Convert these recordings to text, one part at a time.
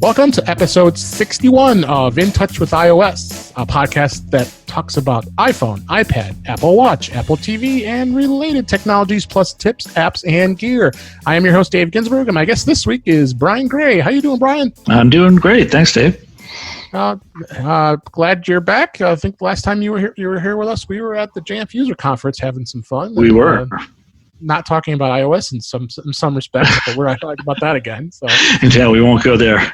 Welcome to episode 61 of In Touch with iOS, a podcast that talks about iPhone, iPad, Apple Watch, Apple TV, and related technologies, plus tips, apps, and gear. I am your host, Dave Ginsburg, and my guest this week is Brian Gray. How you doing, Brian? I'm doing great. Thanks, Dave. Glad you're back. I think the last time you were here with us, we were at the Jamf User Conference having some fun. We were. Not talking about iOS in some respects, but we're not talking about that again. So yeah, we won't go there.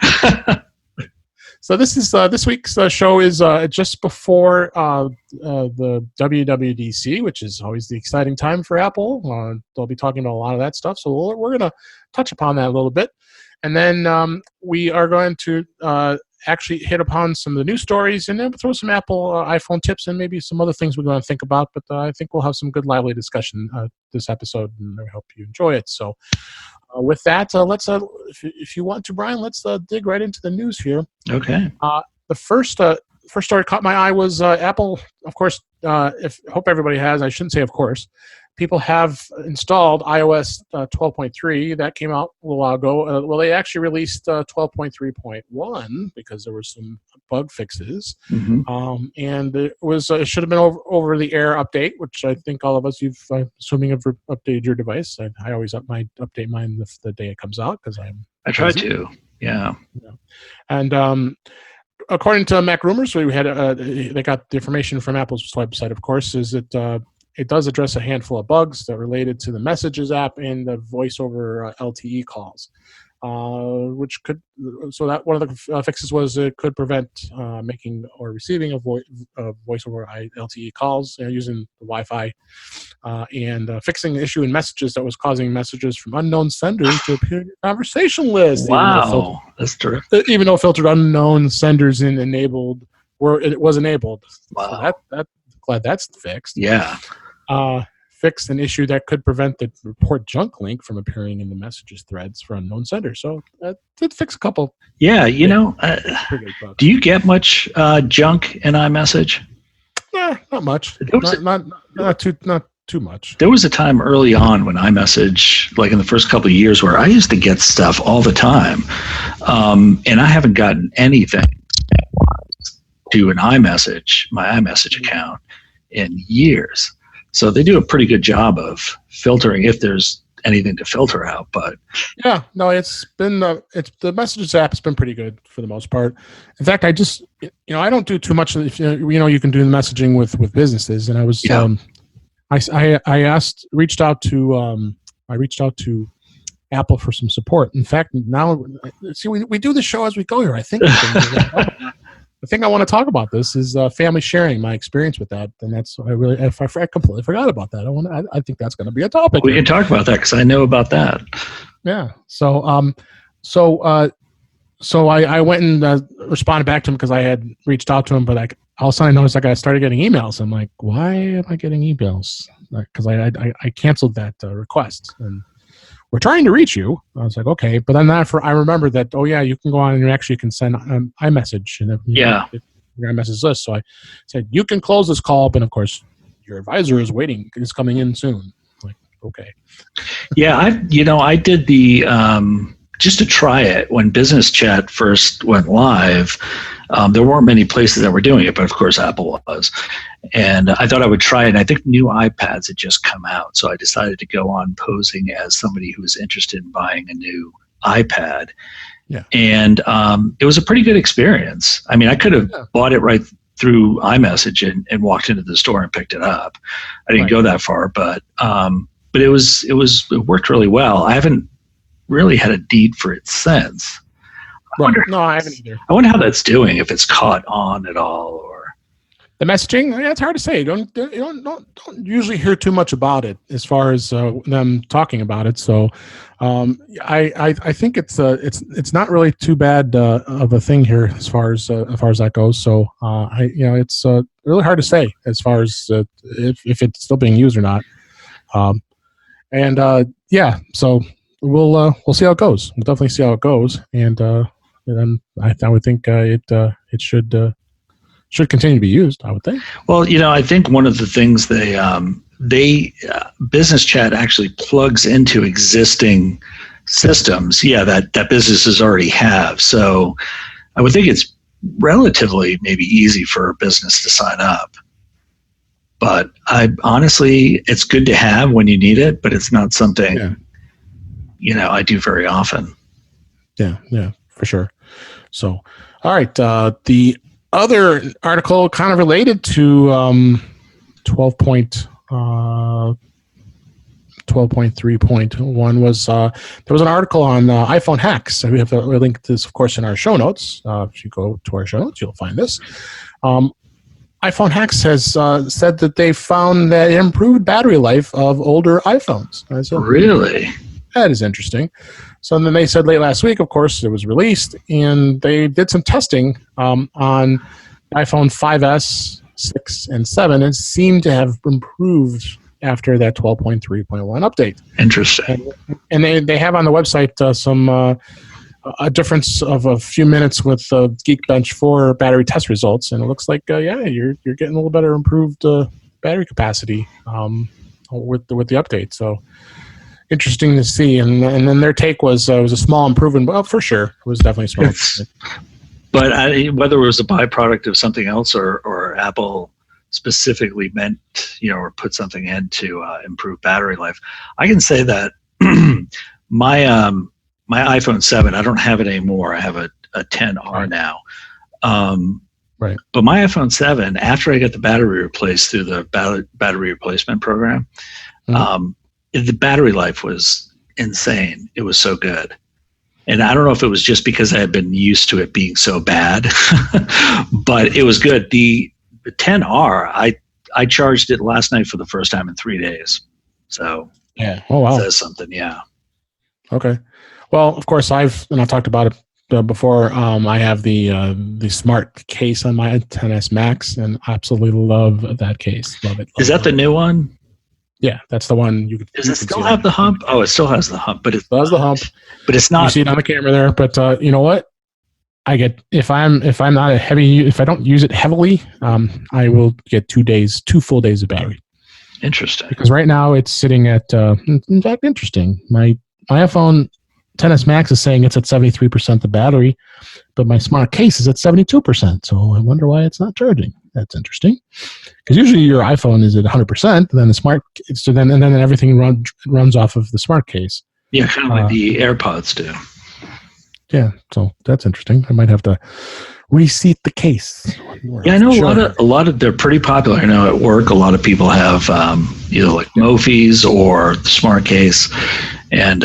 So this week's show is just before the WWDC, which is always the exciting time for Apple. They'll be talking about a lot of that stuff, so we're going to touch upon that a little bit, and then we are going to actually hit upon some of the news stories and then throw some Apple iPhone tips and maybe some other things we're going to think about. But I think we'll have some good lively discussion this episode, and I hope you enjoy it. So with that, let's if you want to, Brian, let's dig right into the news here. Okay. The first story caught my eye was Apple. Of course, hope everybody has. I shouldn't say of course. People have installed iOS 12.3. That came out a little while ago. Well, they actually released 12.3.1 because there were some bug fixes. Mm-hmm. And it should have been over the air update, which I think all of us, assuming have updated your device. I always update mine the day it comes out because I try to. Yeah. And according to Mac Rumors, they got the information from Apple's website, of course, is that it does address a handful of bugs that are related to the Messages app and the voice over LTE calls, that one of the fixes was it could prevent making or receiving of voice over LTE calls using the Wi-Fi, and fixing the issue in Messages that was causing messages from unknown senders to appear in your conversation list. Wow, that's terrific. Even though filtered unknown senders it was enabled. Wow. So glad that's fixed. Yeah. Fixed an issue that could prevent the report junk link from appearing in the Messages threads for unknown senders. So that did fix a couple. Yeah, do you get much junk in iMessage? Nah, not much. Not too much. There was a time early on when iMessage, like in the first couple of years, where I used to get stuff all the time, and I haven't gotten anything to my iMessage account in years. So they do a pretty good job of filtering if there's anything to filter out. But yeah, no, it's been the Messages app has been pretty good for the most part. In fact, I just I don't do too much. You can do the messaging with businesses, and I was I reached out to Apple for some support. In fact, now see we do the show as we go here. I think. The thing I want to talk about this is family sharing, my experience with that, and that's I completely forgot about that. I think that's going to be a topic. We can talk about that because I know about that. Yeah. So I went and responded back to him because I had reached out to him, but all of a sudden I noticed I started getting emails. I'm like, why am I getting emails? Because I canceled that request and. We're trying to reach you. I was like, okay, but then I remember that. Oh yeah, you can go on and you actually can send iMessage and your iMessage list. So I said you can close this call, but of course your advisor is waiting. It's coming in soon. Like, okay. Yeah, I did the just to try it when Business Chat first went live. There weren't many places that were doing it, but of course Apple was. And I thought I would try it. And I think new iPads had just come out. So I decided to go on posing as somebody who was interested in buying a new iPad. Yeah. And it was a pretty good experience. I mean, I could have bought it right through iMessage and walked into the store and picked it up. I didn't go that far, but it worked really well. I haven't really had a need for it since. No, I haven't either. I wonder how that's doing, if it's caught on at all, or the messaging. Yeah, it's hard to say. Don't usually hear too much about it as far as them talking about it. So, I think it's not really too bad of a thing here as far as that goes. So, it's really hard to say as far as if it's still being used or not. So we'll see how it goes. We'll definitely see how it goes, and then I would think it should continue to be used, I would think. Well, I think one of the things they Business Chat actually plugs into existing systems, that businesses already have. So I would think it's relatively maybe easy for a business to sign up. But honestly, it's good to have when you need it, but it's not something, I do very often. Yeah, for sure. So, all right. The other article kind of related to 12.3.1 was there was an article on iPhone hacks. So we have a link to this, of course, in our show notes. If you go to our show notes, you'll find this. iPhone hacks has said that they found that improved battery life of older iPhones. Really? That is interesting. So then they said late last week, of course, it was released, and they did some testing on iPhone 5S, 6, and 7, and seemed to have improved after that 12.3.1 update. Interesting. And they have on the website some a difference of a few minutes with Geekbench 4 battery test results, and it looks like you're getting a little better improved battery capacity with the update. So interesting to see. And then their take was it was a small improvement. Well, for sure, it was definitely a small improvement. But whether it was a byproduct of something else or Apple specifically meant, or put something in to improve battery life, I can say that my iPhone 7, I don't have it anymore. I have a 10R now. Right. But my iPhone 7, after I got the battery replaced through the battery replacement program, the battery life was insane. It was so good. And I don't know if it was just because I had been used to it being so bad, but it was good. The 10R, I charged it last night for the first time in 3 days. So yeah. Oh, wow. It says something, yeah. Okay. Well, of course, I've talked about it before. I have the smart case on my 10s Max, and absolutely love that case. Love it. Is that the new one? Yeah, that's the one. Does it still have the hump? Oh, it still has the hump, but it does the hump. But it's not. You see it on the camera there. But you know what? I get if I'm not if I don't use it heavily, I will get 2 full days of battery. Interesting. Because right now it's sitting at. In fact, interesting. My iPhone 10s Max is saying it's at 73% the battery, but my smart case is at 72%. So I wonder why it's not charging. That's interesting. Because usually your iPhone is at 100%, and then the smart, so then everything runs off of the smart case. Yeah, kind of like the AirPods do. Yeah, so that's interesting. I might have to reseat the case. Yeah, I know a lot of they're pretty popular. I know at work a lot of people have either like Mophis or the smart case, and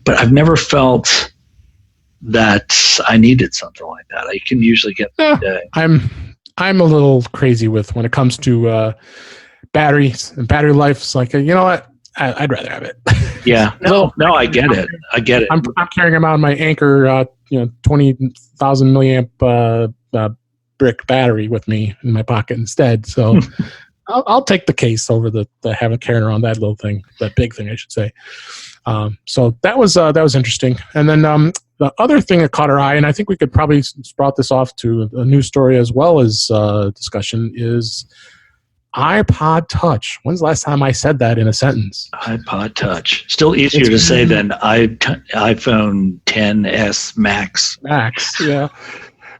but I've never felt that I needed something like that. I can usually get the day. I'm a little crazy with when it comes to batteries and battery life. It's like, you know what? I'd rather have it. Yeah. No, I get it. I'm carrying them out my Anchor, 20,000 milliamp brick battery with me in my pocket instead. So I'll take the case over the having carrying around that little thing, that big thing, I should say. So that was interesting. And then the other thing that caught our eye, and I think we could probably sprout this off to a news story as well as discussion, is iPod Touch. When's the last time I said that in a sentence? iPod Touch. Still easier to say than iPhone 10s Max. Max, yeah.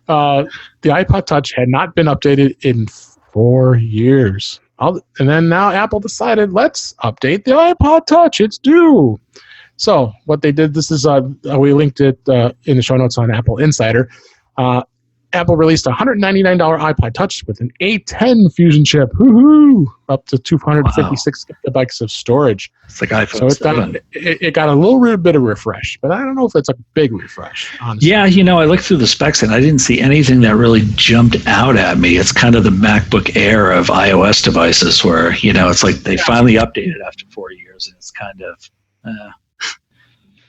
The iPod Touch had not been updated in 4 years. And then now Apple decided, let's update the iPod Touch. It's due. So what they did, this is we linked it in the show notes on Apple Insider. Apple released a $199 iPod Touch with an A10 Fusion chip. Woohoo! Up to 256 gigabytes of storage. It's like iPhone 7. It got a little bit of refresh, but I don't know if it's a big refresh, honestly. Yeah, I looked through the specs and I didn't see anything that really jumped out at me. It's kind of the MacBook Air of iOS devices where, it's like they finally updated after 4 years and it's kind of...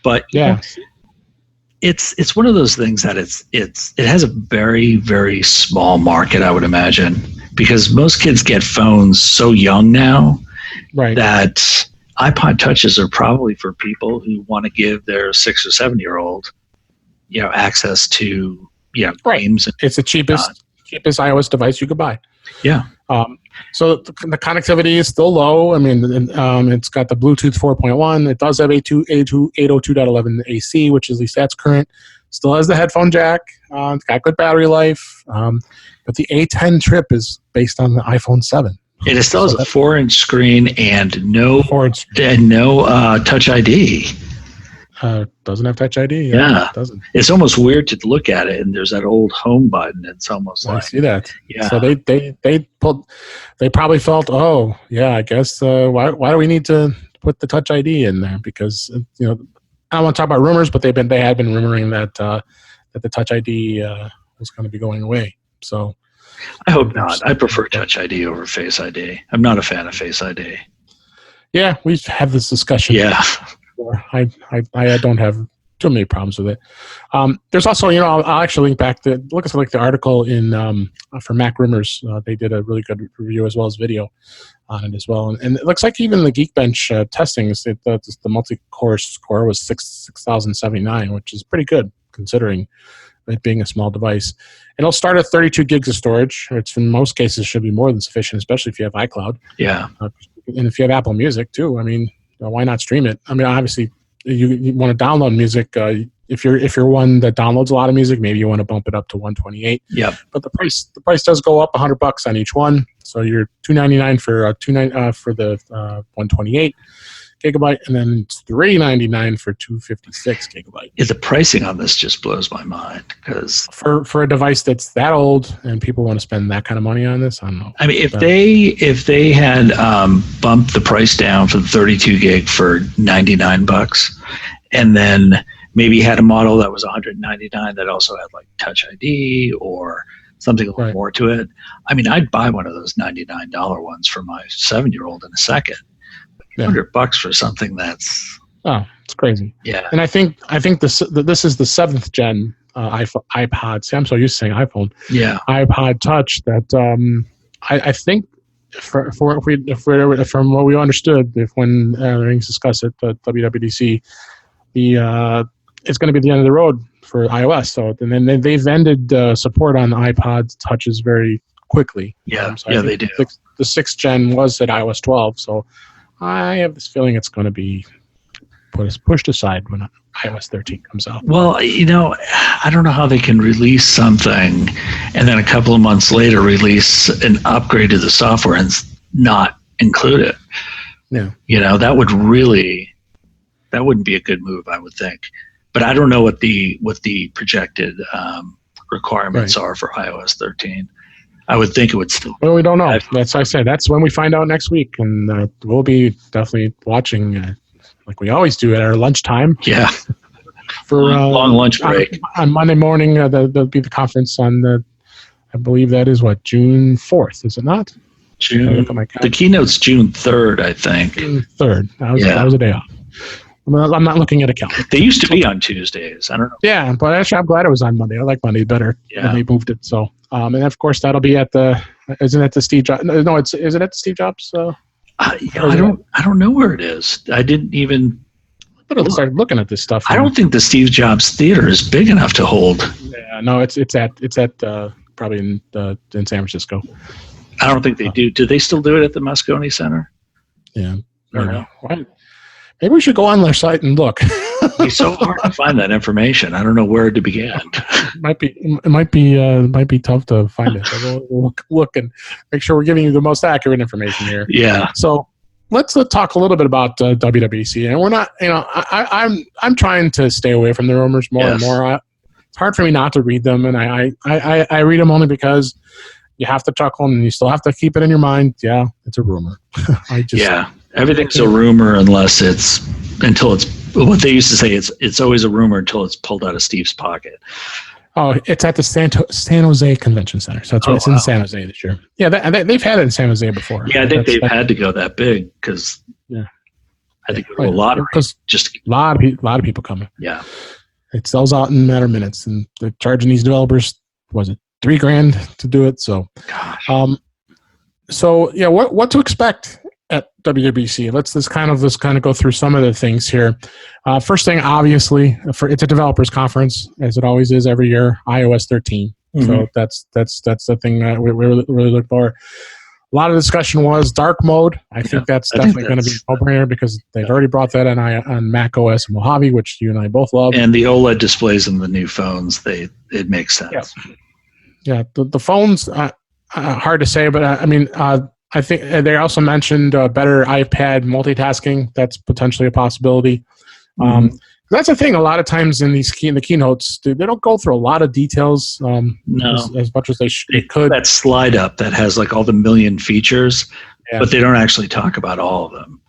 But yeah. It's one of those things that it has a very, very small market, I would imagine, because most kids get phones so young now, right, that iPod Touches are probably for people who want to give their 6 or 7-year-old, access to right. games. It's the cheapest iOS device you could buy. Yeah. So the connectivity is still low. I mean, it's got the Bluetooth 4.1. It does have 802.11 AC, which at least that's current. Still has the headphone jack. It's got good battery life. But the A10 chip is based on the iPhone 7. It still has a 4-inch screen and no Touch ID. Doesn't have Touch ID. Yeah. It doesn't. It's almost weird to look at it, and there's that old home button. It's almost I like, see that. Yeah. So they probably felt, oh yeah, I guess why do we need to put the Touch ID in there? Because I don't want to talk about rumors, but they had been rumoring that the Touch ID was going to be going away. So I hope not. I prefer Touch ID over Face ID. I'm not a fan of Face ID. Yeah, we've had this discussion. Yeah. I don't have too many problems with it. There's also, I'll actually link back to look at the article in for Mac Rumors. They did a really good review as well as video on it as well, and it looks like even the Geekbench testing is the multi-core score was 6,079, which is pretty good considering it being a small device. It'll start at 32 gigs of storage, which in most cases should be more than sufficient, especially if you have iCloud. Yeah, and if you have Apple Music too. I mean, why not stream it? I mean, obviously, you want to download music. If you're one that downloads a lot of music, maybe you want to bump it up to 128. Yeah. But the price does go up $100 on each one. So you're $299 for the 128 gigabyte, and then it's $399 for 256 gigabyte. Yeah, the pricing on this just blows my mind because for a device that's that old and people want to spend that kind of money on this, I don't know. I mean, if they had bumped the price down for the 32 gig for $99, and then maybe had a model that was $199 that also had like Touch ID or something a little more to it, I mean, I'd buy one of those $99 ones for my 7-year-old in a second. $100 for something that's it's crazy. Yeah. And I think this is the 7th gen iPod. See, I'm so used to saying iPhone. Yeah. iPod Touch that I think from what we understood, when things discussed at the WWDC, it's going to be the end of the road for iOS. So and then they've ended support on iPod Touches very quickly. Yeah. So they do. The 6th gen was at iOS 12. So I have this feeling it's going to be pushed aside when iOS 13 comes out. Well, I don't know how they can release something and then a couple of months later release an upgrade to the software and not include it. Yeah. That wouldn't be a good move, I would think. But I don't know what the projected requirements are for iOS 13. I would think it would still. Well, we don't know. That's I said. That's when we find out next week, and we'll be definitely watching, like we always do at our lunchtime. Yeah. For long lunch break on Monday morning. There'll be the conference on I believe that is June 4th, is it not? June. The keynote's June 3rd, I think. June 3rd. That was a day off. I'm not looking at a calendar. They used to be on Tuesdays. I don't know. Yeah, but actually, I'm glad it was on Monday. I like Monday better when they moved it. So, and of course, that'll be at isn't it the Steve Jobs? No, is it at the Steve Jobs? I don't know where it is. I didn't even. I started looking at this stuff. I don't think the Steve Jobs Theater is big enough to hold. Yeah, no, it's at probably in San Francisco. I don't think they do. Do they still do it at the Moscone Center? Yeah, I don't know. Maybe we should go on their site and look. It's so hard to find that information. I don't know where to begin. It might be tough to find it. We'll look and make sure we're giving you the most accurate information here. Yeah. So let's talk a little bit about WWDC. And we're not, I'm trying to stay away from the rumors more and more. It's hard for me not to read them, and I read them only because you have to chuckle and you still have to keep it in your mind. Yeah, it's a rumor. Everything's a rumor until it's what they used to say. It's always a rumor until it's pulled out of Steve's pocket. Oh, it's at the San Jose Convention Center. So that's it's in San Jose this year. Yeah, they've had it in San Jose before. Yeah, I think they've had to go that big because I think a lot of people coming. Yeah, it sells out in a matter of minutes, and they're charging these developers $3,000 to do it. So, what to expect at WWDC? Let's kind of go through some of the things here. First thing, obviously, it's a developers conference, as it always is every year. iOS 13 So that's the thing that we really look for. A lot of discussion was dark mode. I think that's definitely going to be a no-brainer because they've already brought that in on Mac OS and Mojave, which you and I both love. And the OLED displays in the new phones, it makes sense. Yeah, the phones, hard to say, but I mean, I think they also mentioned better iPad multitasking. That's potentially a possibility. That's the thing. A lot of times in the keynotes, they don't go through a lot of details as much as they could. That slide up that has like all the million features, but they don't actually talk about all of them.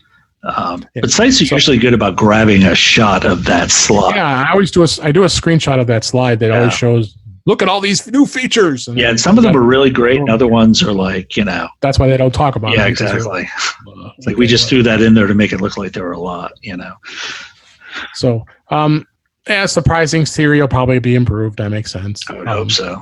But sites are usually good about grabbing a shot of that slide. Yeah, I do a screenshot of that slide that always shows, look at all these new features. And some of them are really great, and other ones are like, That's why they don't talk about it. Yeah, exactly. It's like we just threw that in there to make it look like there were a lot, So, surprising Siri will probably be improved. That makes sense. I would hope so.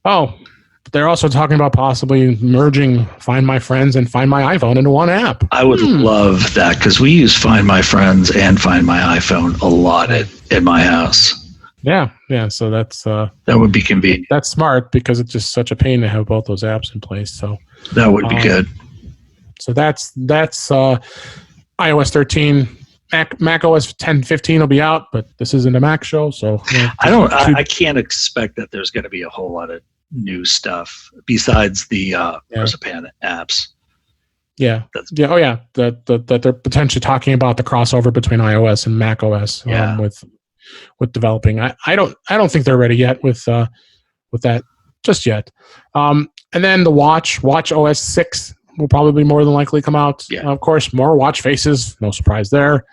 But they're also talking about possibly merging Find My Friends and Find My iPhone into one app. I would love that because we use Find My Friends and Find My iPhone a lot at my house. Yeah. So that's that would be convenient. That's smart because it's just such a pain to have both those apps in place. So that would be good. So that's iOS 13. Mac OS 10.15 will be out, but this isn't a Mac show, so I can't expect that there's going to be a whole lot of new stuff besides the Marzipan apps. That they're potentially talking about the crossover between iOS and Mac OS with developing. I don't think they're ready yet with that just yet. And then the Watch OS 6 will probably more than likely come out. Of course, more watch faces. No surprise there.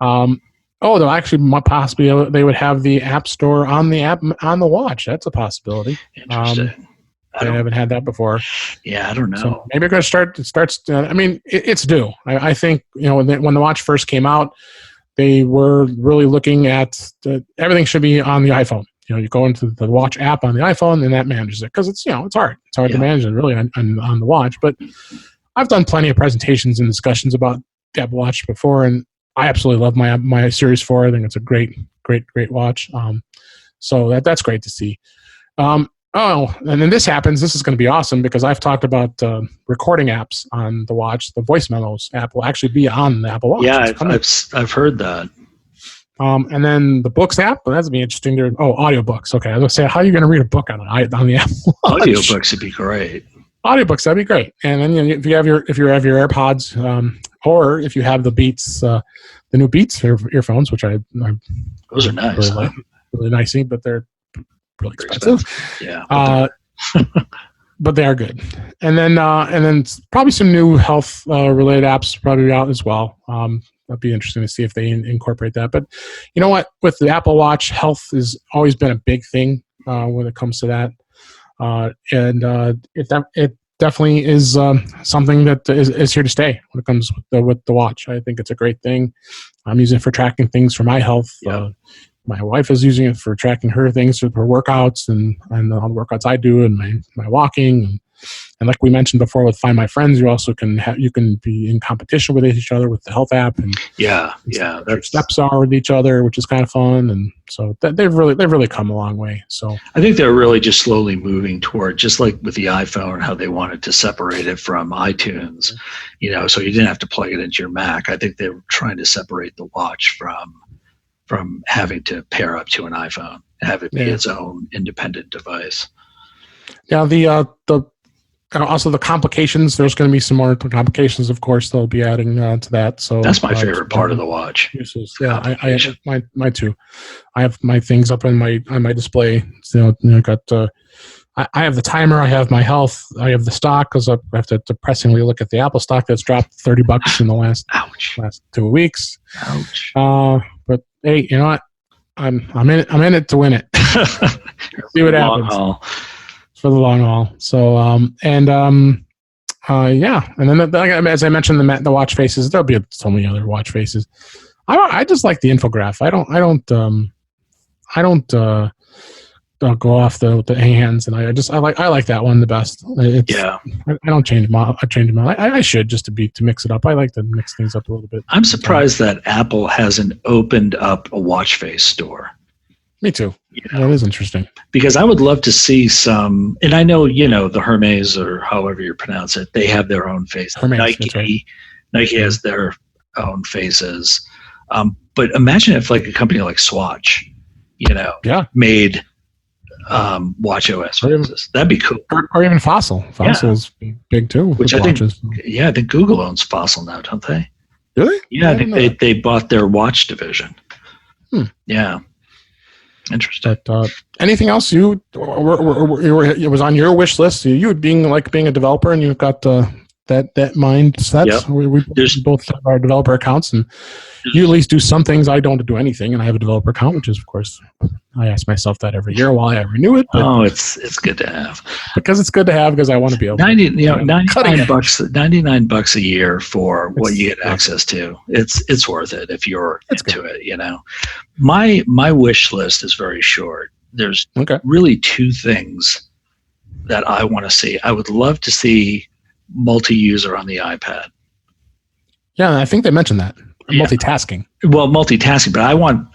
They'll actually possibly they would have the App Store on the watch. That's a possibility. Interesting. I haven't had that before. Yeah, I don't know. So maybe we're going to start. I mean, it's due. I think when the watch first came out, they were really looking at everything should be on the iPhone. You go into the watch app on the iPhone and that manages it because it's it's hard. It's hard to manage it really on the watch. But I've done plenty of presentations and discussions about the Apple Watch before, and I absolutely love my Series 4. I think it's a great watch. So that's great to see. And then this happens. This is going to be awesome because I've talked about recording apps on the watch. The voice memos app will actually be on the Apple Watch. Yeah, I've heard that. And then the Books app, well, that's going to be interesting. Audiobooks. Okay, I was going to say, how are you going to read a book on the Apple Watch? Audiobooks would be great. Audiobooks, that'd be great. And then if you have your AirPods, or if you have the Beats, the new Beats earphones, which those are nice, really nicey, but they're really expensive. Yeah, but they are good. And then probably some new health related apps probably out as well. That'd be interesting to see if they incorporate that. But you know what? With the Apple Watch, health has always been a big thing when it comes to that. It definitely is something that is here to stay when it comes with the watch. I think it's a great thing. I'm using it for tracking things for my health. My wife is using it for tracking her things, her workouts, and all the workouts I do, and my walking. And like we mentioned before with Find My Friends, you also can be in competition with each other with the health app, and their steps are with each other, which is kind of fun. And so they've really come a long way. So I think they're really just slowly moving toward, just like with the iPhone, how they wanted to separate it from iTunes, so you didn't have to plug it into your Mac. I think they were trying to separate the watch from having to pair up to an iPhone and have it be its own independent device. Now also the complications. There's going to be some more complications, of course. They'll be adding to that. So that's my favorite part of the watch. Yeah, I my too. I have my things up on my display. So, I have the timer. I have my health. I have the stock because I have to depressingly look at the Apple stock that's dropped $30 in the last 2 weeks. Ouch. But hey, you know what? I'm in it to win it. See what happens. For the long haul. So and then as I mentioned, the watch faces. There'll be so many other watch faces. I just like the infograph. I don't go off the hands, and I like that one the best. I don't change them out. I should just to mix it up. I like to mix things up a little bit. I'm surprised that Apple hasn't opened up a watch face store. Me too. You That is interesting. Because I would love to see some, and I know, the Hermes, or however you pronounce it, they have their own face. Hermes, that's right. Nike has their own faces. But imagine if like a company like Swatch, made watch OS faces. That'd be cool. Or even Fossil. Fossil is big too. Which I think Google owns Fossil now, don't they? Really? Yeah, I think they bought their watch division. Yeah. Interesting. But, anything else it was on your wish list? You being a developer, and you've got that mindset. Yep. We both have our developer accounts, and you at least do some things. I don't do anything, and I have a developer account, which is, of course, I ask myself that every year while I renew it. It's good to have. Because it's good to have, because I want to be able to. $99 a year for what you get access to. It's worth it if you're into it. My wish list is very short. There's really two things that I want to see. I would love to see multi-user on the iPad. Yeah, I think they mentioned that. Multitasking. Well, multitasking, but I want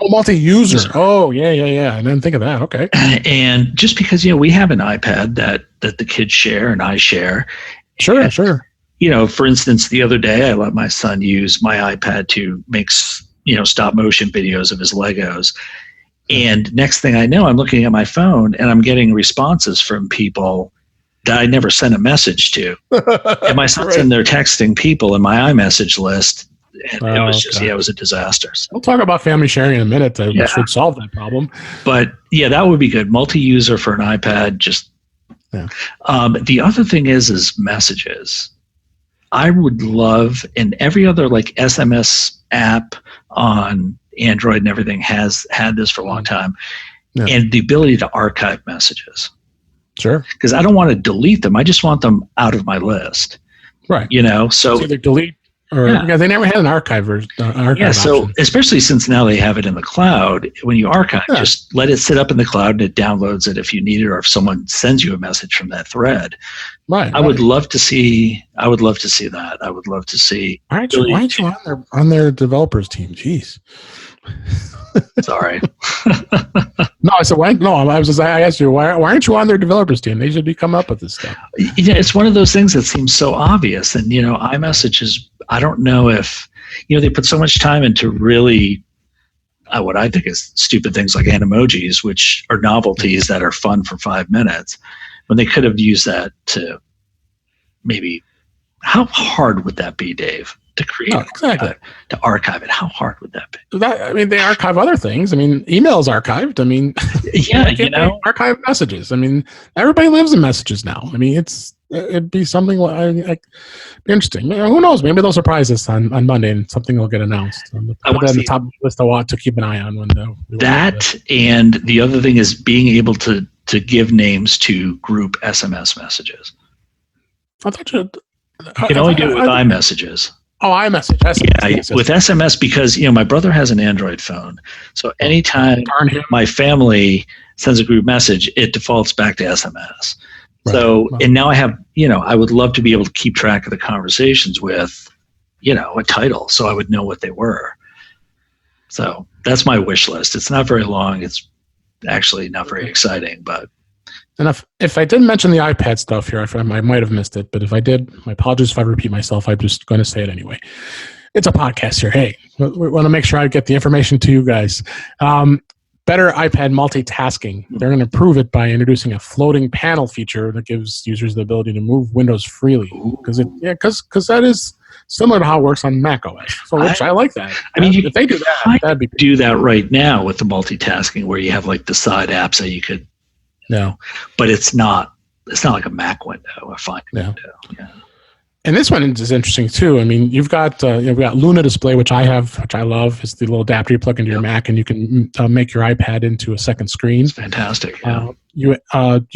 multi-user. Oh, yeah. I didn't think of that. Okay. And just because we have an iPad that the kids share and I share. Sure. For instance, the other day I let my son use my iPad to make stop motion videos of his Legos. And next thing I know, I'm looking at my phone and I'm getting responses from people that I never sent a message to. And my son's in there texting people in my iMessage list. And it was just, it was a disaster. So, we'll talk about family sharing in a minute. We should solve that problem. But that would be good. Multi-user for an iPad. The other thing is messages. I would love, and every other like SMS app on Android and everything has had this for a long time, and the ability to archive messages. Sure. Because I don't want to delete them. I just want them out of my list. Right. So it's either delete or because they never had an archive so option. Especially since now they have it in the cloud. When you archive, just let it sit up in the cloud and it downloads it if you need it, or if someone sends you a message from that thread. Right. I would love to see that. I would love to see. Why aren't you on their developers team? Jeez. Sorry. No, I said, I asked you, why aren't you on their developers team? They should be coming up with this stuff. It's one of those things that seems so obvious. And, iMessage is, I don't know if, they put so much time into really what I think is stupid things like Animojis, which are novelties that are fun for 5 minutes, when they could have used that to maybe, how hard would that be, Dave? To create, to archive it. How hard would that be? They archive other things. Email is archived. Archive messages. Everybody lives in messages now. It'd be something like be interesting. Who knows? Maybe they'll surprise us on Monday and something will get announced. I want on the top of the list I want to keep an eye on when and the other thing is being able to give names to group SMS messages. I thought you can only do it with iMessages. Oh, iMessage. SMS. With SMS, because my brother has an Android phone, so anytime my family sends a group message, it defaults back to SMS. Right. So, and now I have, I would love to be able to keep track of the conversations with, a title, so I would know what they were. So that's my wish list. It's not very long. It's actually not very exciting, but. And if I didn't mention the iPad stuff here, I might have missed it. But if I did, my apologies if I repeat myself. I'm just going to say it anyway. It's a podcast here. Hey, we want to make sure I get the information to you guys. Better iPad multitasking. They're going to improve it by introducing a floating panel feature that gives users the ability to move windows freely. Because that is similar to how it works on Mac OS. So I like that. If they do that, that'd be do that right now with the multitasking, where you have like the side apps that you could. No, but it's not like a Mac window, a Find window. Yeah. And this one is interesting too. You've got Luna Display, which I have, which I love. It's the little adapter you plug into your Mac, and you can make your iPad into a second screen. It's fantastic. Yeah. You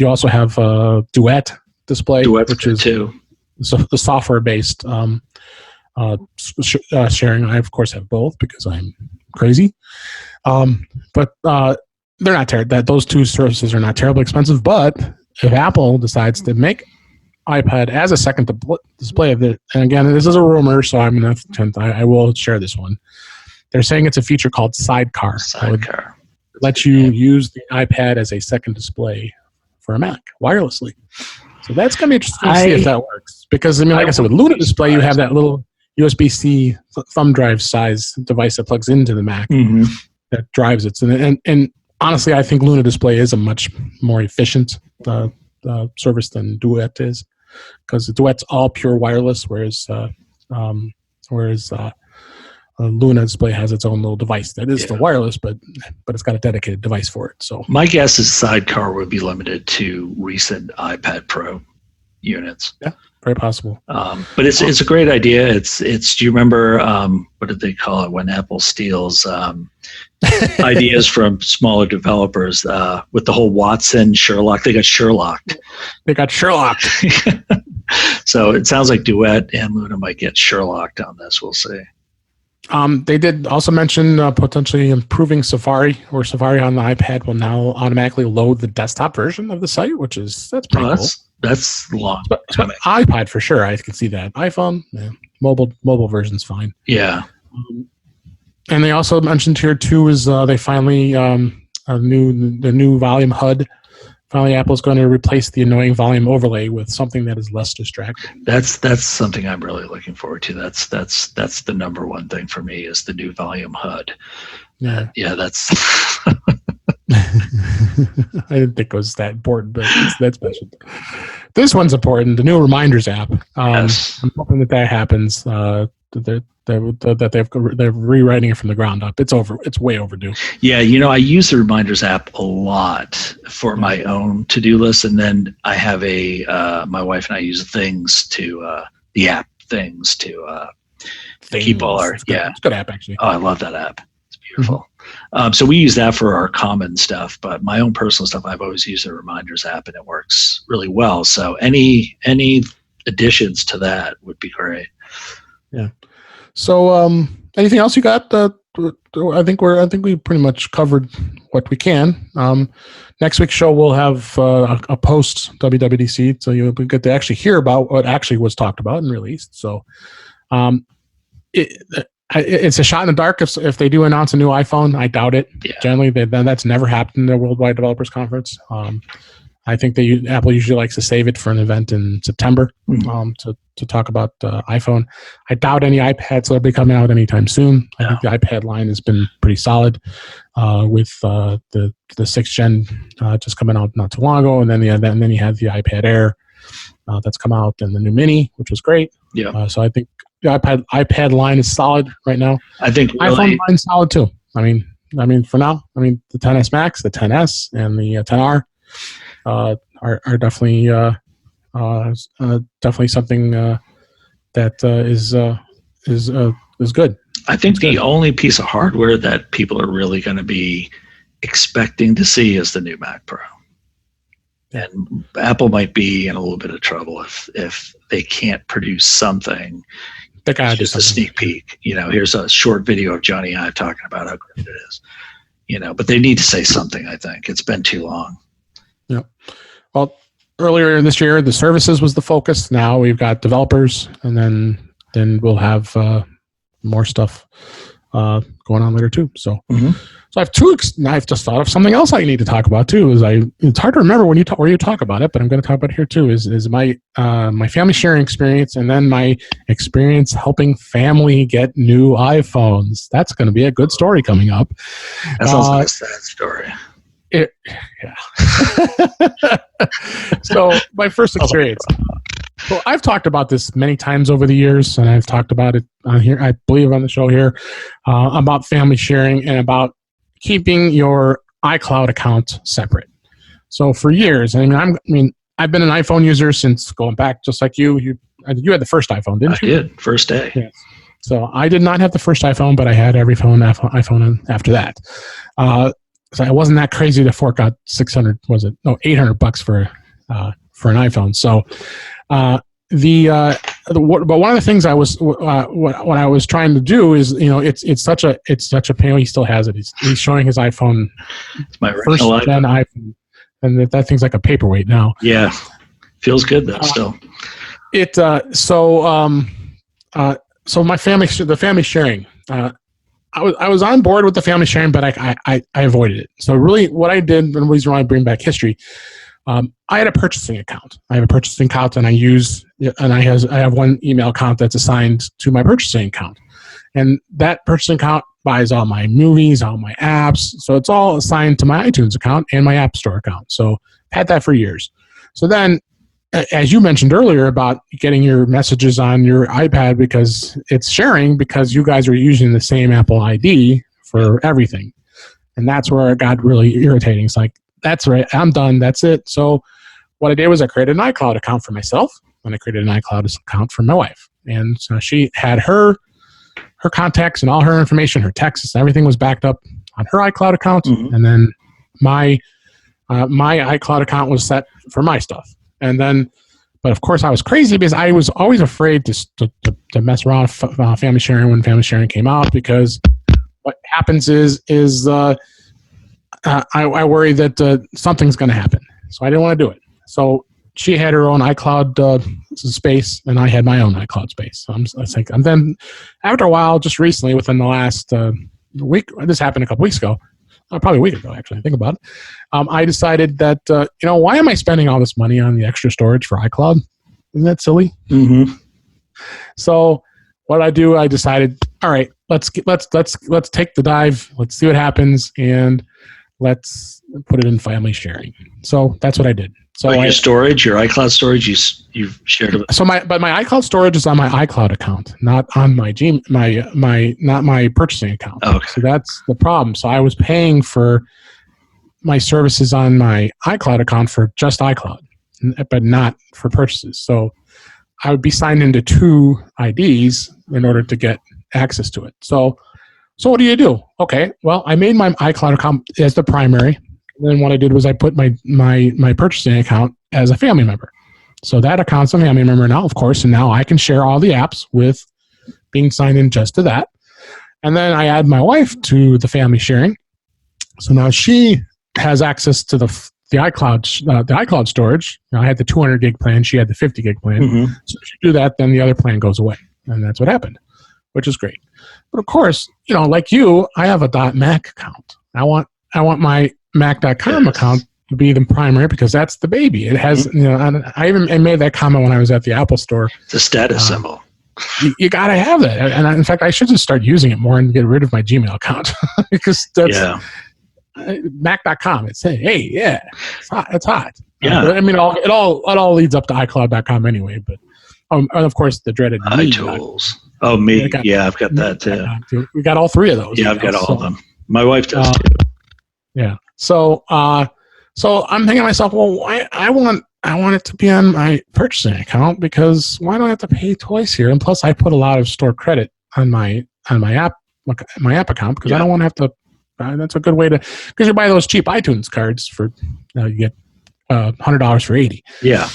also have Duet Display, which is too. So the software-based sharing. I of course have both because I'm crazy. But they're not terrible. Those two services are not terribly expensive. But if Apple decides to make iPad as a second display of it, and again, this is a rumor, so I will share this one. They're saying it's a feature called Sidecar. lets you use the iPad as a second display for a Mac wirelessly. So that's going to be interesting to see if that works. Because, I mean, like I said, with Luna Display, you have that little USB-C thumb drive size device that plugs into the Mac that drives it. And honestly, I think Luna Display is a much more efficient service than Duet is, because Duet's all pure wireless, whereas Luna Display has its own little device that is still wireless, but it's got a dedicated device for it. So my guess is Sidecar would be limited to recent iPad Pro units. Yeah, very possible. But it's a great idea. It's. Do you remember what did they call it when Apple steals ideas from smaller developers with the whole Watson Sherlock? They got Sherlocked. So it sounds like Duet and Luna might get Sherlocked on this. We'll see. They did also mention potentially improving Safari, or Safari on the iPad will now automatically load the desktop version of the site, that's pretty cool. That's long. But iPad for sure, I can see that. iPhone, mobile version's fine. Yeah. And they also mentioned here too is they finally the new volume HUD. Finally, Apple's going to replace the annoying volume overlay with something that is less distracting. That's something I'm really looking forward to. That's the number one thing for me is the new volume HUD. Yeah, that's. I didn't think it was that important, but that's mentioned. This one's important. The new Reminders app. Yes. I'm hoping that happens. That they're rewriting it from the ground up. It's way overdue. Yeah, I use the Reminders app a lot for my own to-do list, and then I have my wife and I use the app Things to keep all our. It's a good app, actually. Oh, I love that app. It's beautiful. So we use that for our common stuff, but my own personal stuff, I've always used the Reminders app, and it works really well. So any additions to that would be great. Yeah. So anything else you got? I think we pretty much covered what we can. Next week's show we'll have a post WWDC, so you'll get to actually hear about what actually was talked about and released. So it's a shot in the dark if they do announce a new iPhone. I doubt it. Yeah. Generally, that's never happened in the Worldwide Developers Conference. I think Apple usually likes to save it for an event in September to talk about iPhone. I doubt any iPads will be coming out anytime soon. I think the iPad line has been pretty solid with the 6th gen just coming out not too long ago, and then you had the iPad Air that's come out, and the new Mini, which was great. Yeah. So I think the iPad line is solid right now. I think iPhone line is solid too. I mean, for now, the XS Max, the XS, and the XR are definitely definitely something that is good. I think the only piece of hardware that people are really going to be expecting to see is the new Mac Pro. And Apple might be in a little bit of trouble if they can't produce something. Just a sneak peek. Here's a short video of Johnny Ive talking about how great it is. But they need to say something. I think it's been too long. Yeah. Well, earlier this year, the services was the focus. Now we've got developers, and then we'll have more stuff going on later too. So, so I have I've just thought of something else I need to talk about too. It's hard to remember where you talk about it, but I'm going to talk about it here too. Is my family sharing experience, and then my experience helping family get new iPhones. That's going to be a good story coming up. That sounds like a sad story. So my first experience. Well, I've talked about this many times over the years, and I've talked about it on here, I believe, on the show here, about family sharing and about keeping your iCloud account separate. So for years, I've been an iPhone user since going back, just like you. You had the first iPhone, didn't you? I did, first day. Yes. So I did not have the first iPhone, but I had every iPhone after that. So it wasn't that crazy to fork out $800 for an iPhone. So, but one of the things I was what I was trying to do is, it's such a pain. He still has it. He's showing his iPhone. It's my first gen iPhone, and that thing's like a paperweight now. Yeah, feels good though. Still, so my family, the family sharing. I was on board with the family sharing, but I avoided it. So really, what I did, and the reason why I bring back history, I had a purchasing account. I have a purchasing account, and I have one email account that's assigned to my purchasing account, and that purchasing account buys all my movies, all my apps. So it's all assigned to my iTunes account and my App Store account. So I've had that for years. So then, as you mentioned earlier about getting your messages on your iPad because it's sharing because you guys are using the same Apple ID for everything. And that's where it got really irritating. It's like, that's right, I'm done, that's it. So what I did was I created an iCloud account for myself, and I created an iCloud account for my wife. And so she had her contacts and all her information, her texts, everything was backed up on her iCloud account. Mm-hmm. And then my iCloud account was set for my stuff. And then, but of course I was crazy because I was always afraid to mess around with family sharing when family sharing came out, because what happens is I worry that something's going to happen. So I didn't want to do it. So she had her own iCloud space, and I had my own iCloud space. So and then after a while, just recently, within the last week, this happened a couple weeks ago, probably a week ago, actually, think about it. I decided that, why am I spending all this money on the extra storage for iCloud? Isn't that silly? Mm-hmm. So what I decided, all right, let's take the dive. Let's see what happens, and let's put it in family sharing. So that's what I did. So your iCloud storage, you've shared it. So my iCloud storage is on my iCloud account, not on not my purchasing account. Oh, okay. So that's the problem. So I was paying for my services on my iCloud account for just iCloud, but not for purchases. So I would be signed into two IDs in order to get access to it. So what do you do? Okay, well, I made my iCloud account as the primary. And then what I did was I put my purchasing account as a family member. So that account's a family member now, of course, and now I can share all the apps with being signed in just to that. And then I add my wife to the family sharing. So now she has access to the iCloud storage. I had the 200 gig plan. She had the 50 gig plan. Mm-hmm. So if you do that, then the other plan goes away. And that's what happened, which is great. But of course, like you, I have a .Mac account. I want my Mac.com account to be the primary because that's the baby. It has, I made that comment when I was at the Apple Store. It's a status symbol. You got to have that. And in fact, I should just start using it more and get rid of my Gmail account because that's Mac.com. It's hey, yeah, it's hot. Yeah. I mean, it all leads up to iCloud.com anyway. But of course, the dreaded iTools. Oh, me. I've got that too. We got all three of those. Yeah, I've got all of them. My wife does too. Yeah. So I'm thinking to myself, well, I want it to be on my purchasing account because why do I have to pay twice here? And plus, I put a lot of store credit on my app account because I don't want to have to. That's a good way to, because you buy those cheap iTunes cards for you get $100 for $80. Yeah.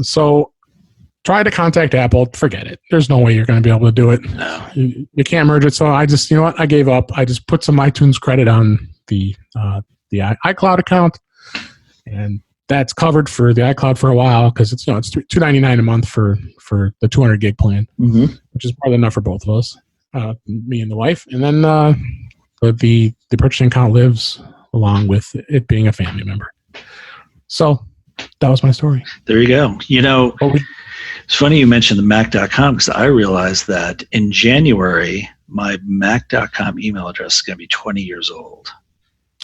So try to contact Apple. Forget it. There's no way you're going to be able to do it. No. You can't merge it. So I just, I gave up. I just put some iTunes credit on the iCloud account, and that's covered for the iCloud for a while because it's it's $2.99 a month for the 200 gig plan, mm-hmm. which is more than enough for both of us, me and the wife. And then the purchasing account lives along with it being a family member. So that was my story. There you go. It's funny you mentioned the Mac.com because I realized that in January my Mac.com email address is going to be 20 years old.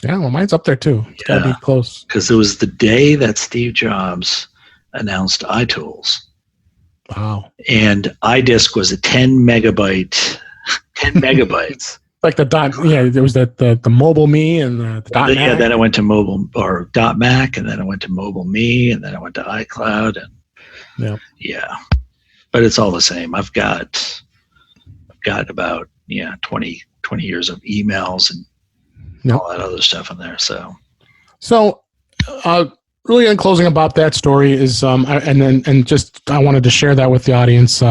Yeah, well, mine's up there too. It's got to be close. Because it was the day that Steve Jobs announced iTools. Wow. And iDisk was a 10 megabytes. Like there was the Mobile Me and the .Mac. Yeah, then it went to Mobile or .Mac, and then it went to Mobile Me, and then it went to iCloud, and but it's all the same. I've got about 20 years of emails and all that other stuff in there. So really in closing about that story is I wanted to share that with the audience.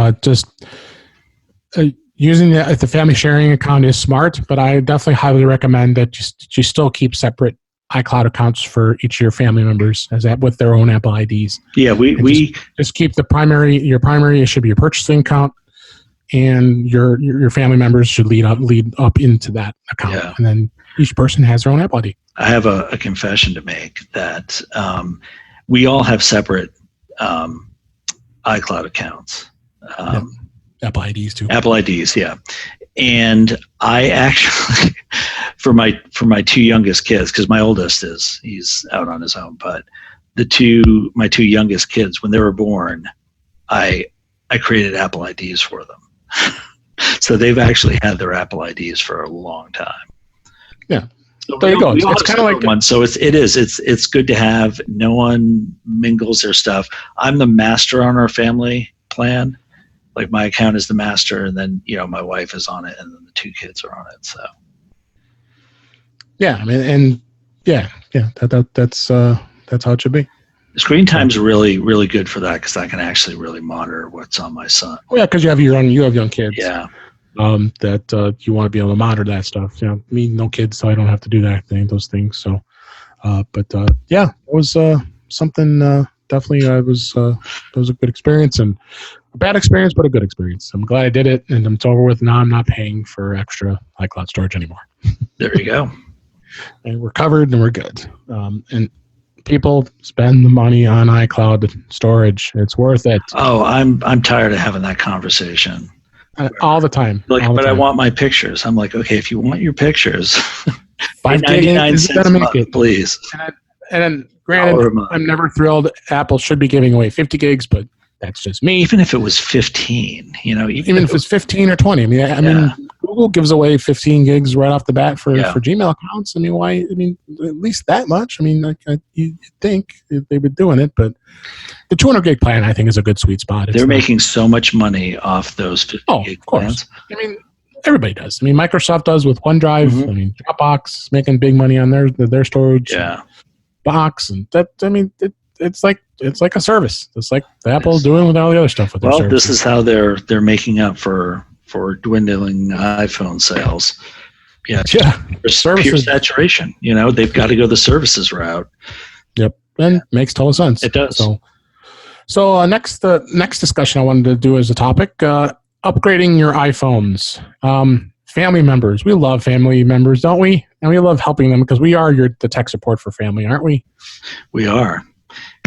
Using the family sharing account is smart, but I definitely highly recommend that you still keep separate iCloud accounts for each of your family members with their own Apple IDs. Yeah, we just keep your primary should be your purchasing account, and your family members should lead up into that account, Yeah. and then each person has their own Apple ID. I have a confession to make that we all have separate iCloud accounts. Apple IDs too. Apple IDs, yeah. And I actually, for my two youngest kids, because my oldest he's out on his own, but my two youngest kids, when they were born, I created Apple IDs for them. So they've actually had their Apple IDs for a long time. Yeah. So there you go. It's kind of like one. So it's good to have. No one mingles their stuff. I'm the master on our family plan. Like my account is the master, and then my wife is on it, and then the two kids are on it. So yeah, I mean, and that's how it should be. Screen time's really, really good for that because I can actually really monitor what's on my son. Well, yeah, because you have young kids. Yeah. That you want to be able to monitor that stuff. Me, no kids, so I don't have to do those things. So, it was something. Definitely, it was a good experience and a bad experience, but a good experience. I'm glad I did it, and it's over with. Now I'm not paying for extra iCloud storage anymore. There you go. And we're covered, and we're good. And people spend the money on iCloud storage. It's worth it. Oh, I'm tired of having that conversation. All the time. I want my pictures. I'm like, okay, if you want your pictures, 5.99 cents a month, please. And then, granted, I'm never thrilled. Apple should be giving away 50 gigs, but that's just me. Even if it was 15, even if it's 15 or 20. I mean, Google gives away 15 gigs right off the bat for Gmail accounts. I mean, why? I mean, at least that much. I mean, you'd think they were doing it, but the 200 gig plan, I think, is a good sweet spot. They're making so much money off those 50 gig plans. I mean, everybody does. I mean, Microsoft does with OneDrive. Mm-hmm. I mean, Dropbox making big money on their storage. Yeah. Box and that. I mean, it's like a service. It's like the Apple's doing with all the other stuff with their services. This is how they're making up for dwindling iPhone sales. Yeah. Pure saturation. They've got to go the services route. Yep, and makes total sense. It does. So next discussion I wanted to do as a topic, upgrading your iPhones. Family members. We love family members, don't we? And we love helping them because we are the tech support for family, aren't we? We are.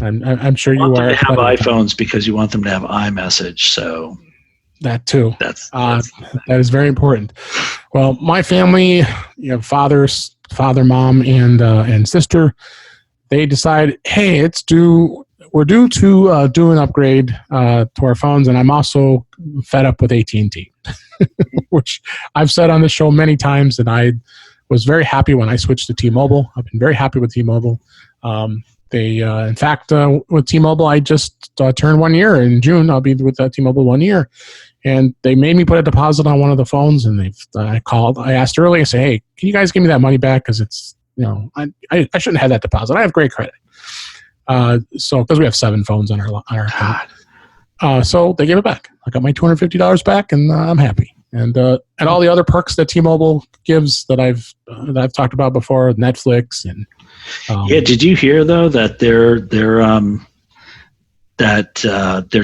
I'm sure you want are. Them to have iPhones because you want them to have iMessage. So that too. That's that is very important. Well, my family, father, mom, and sister, they decide, hey, we're due to do an upgrade to our phones, and I'm also fed up with AT&T, which I've said on the show many times, and I was very happy when I switched to T-Mobile. I've been very happy with T-Mobile. In fact, with T-Mobile, I just turned 1 year in June. I'll be with T-Mobile 1 year, and they made me put a deposit on one of the phones. And I asked early. I said, "Hey, can you guys give me that money back? Because it's I shouldn't have that deposit. I have great credit." So because we have 7 phones on our account, so they gave it back. I got my $250 back, and I'm happy. And all the other perks that T-Mobile gives that I've talked about before, Netflix and did you hear though that they're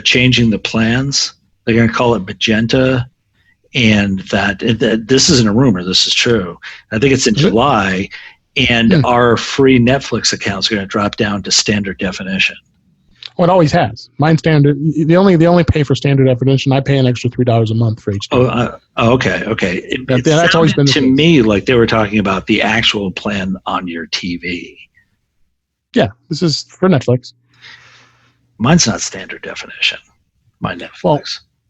changing the plans? They're going to call it Magenta, and that this isn't a rumor. This is true. I think it's in July, and our free Netflix accounts are going to drop down to standard definition. Well, it always has. Mine standard. They only pay for standard definition. I pay an extra $3 a month for HD. Okay. That's always been to me like they were talking about the actual plan on your TV. Yeah, this is for Netflix. Mine's not standard definition. My Netflix. Well,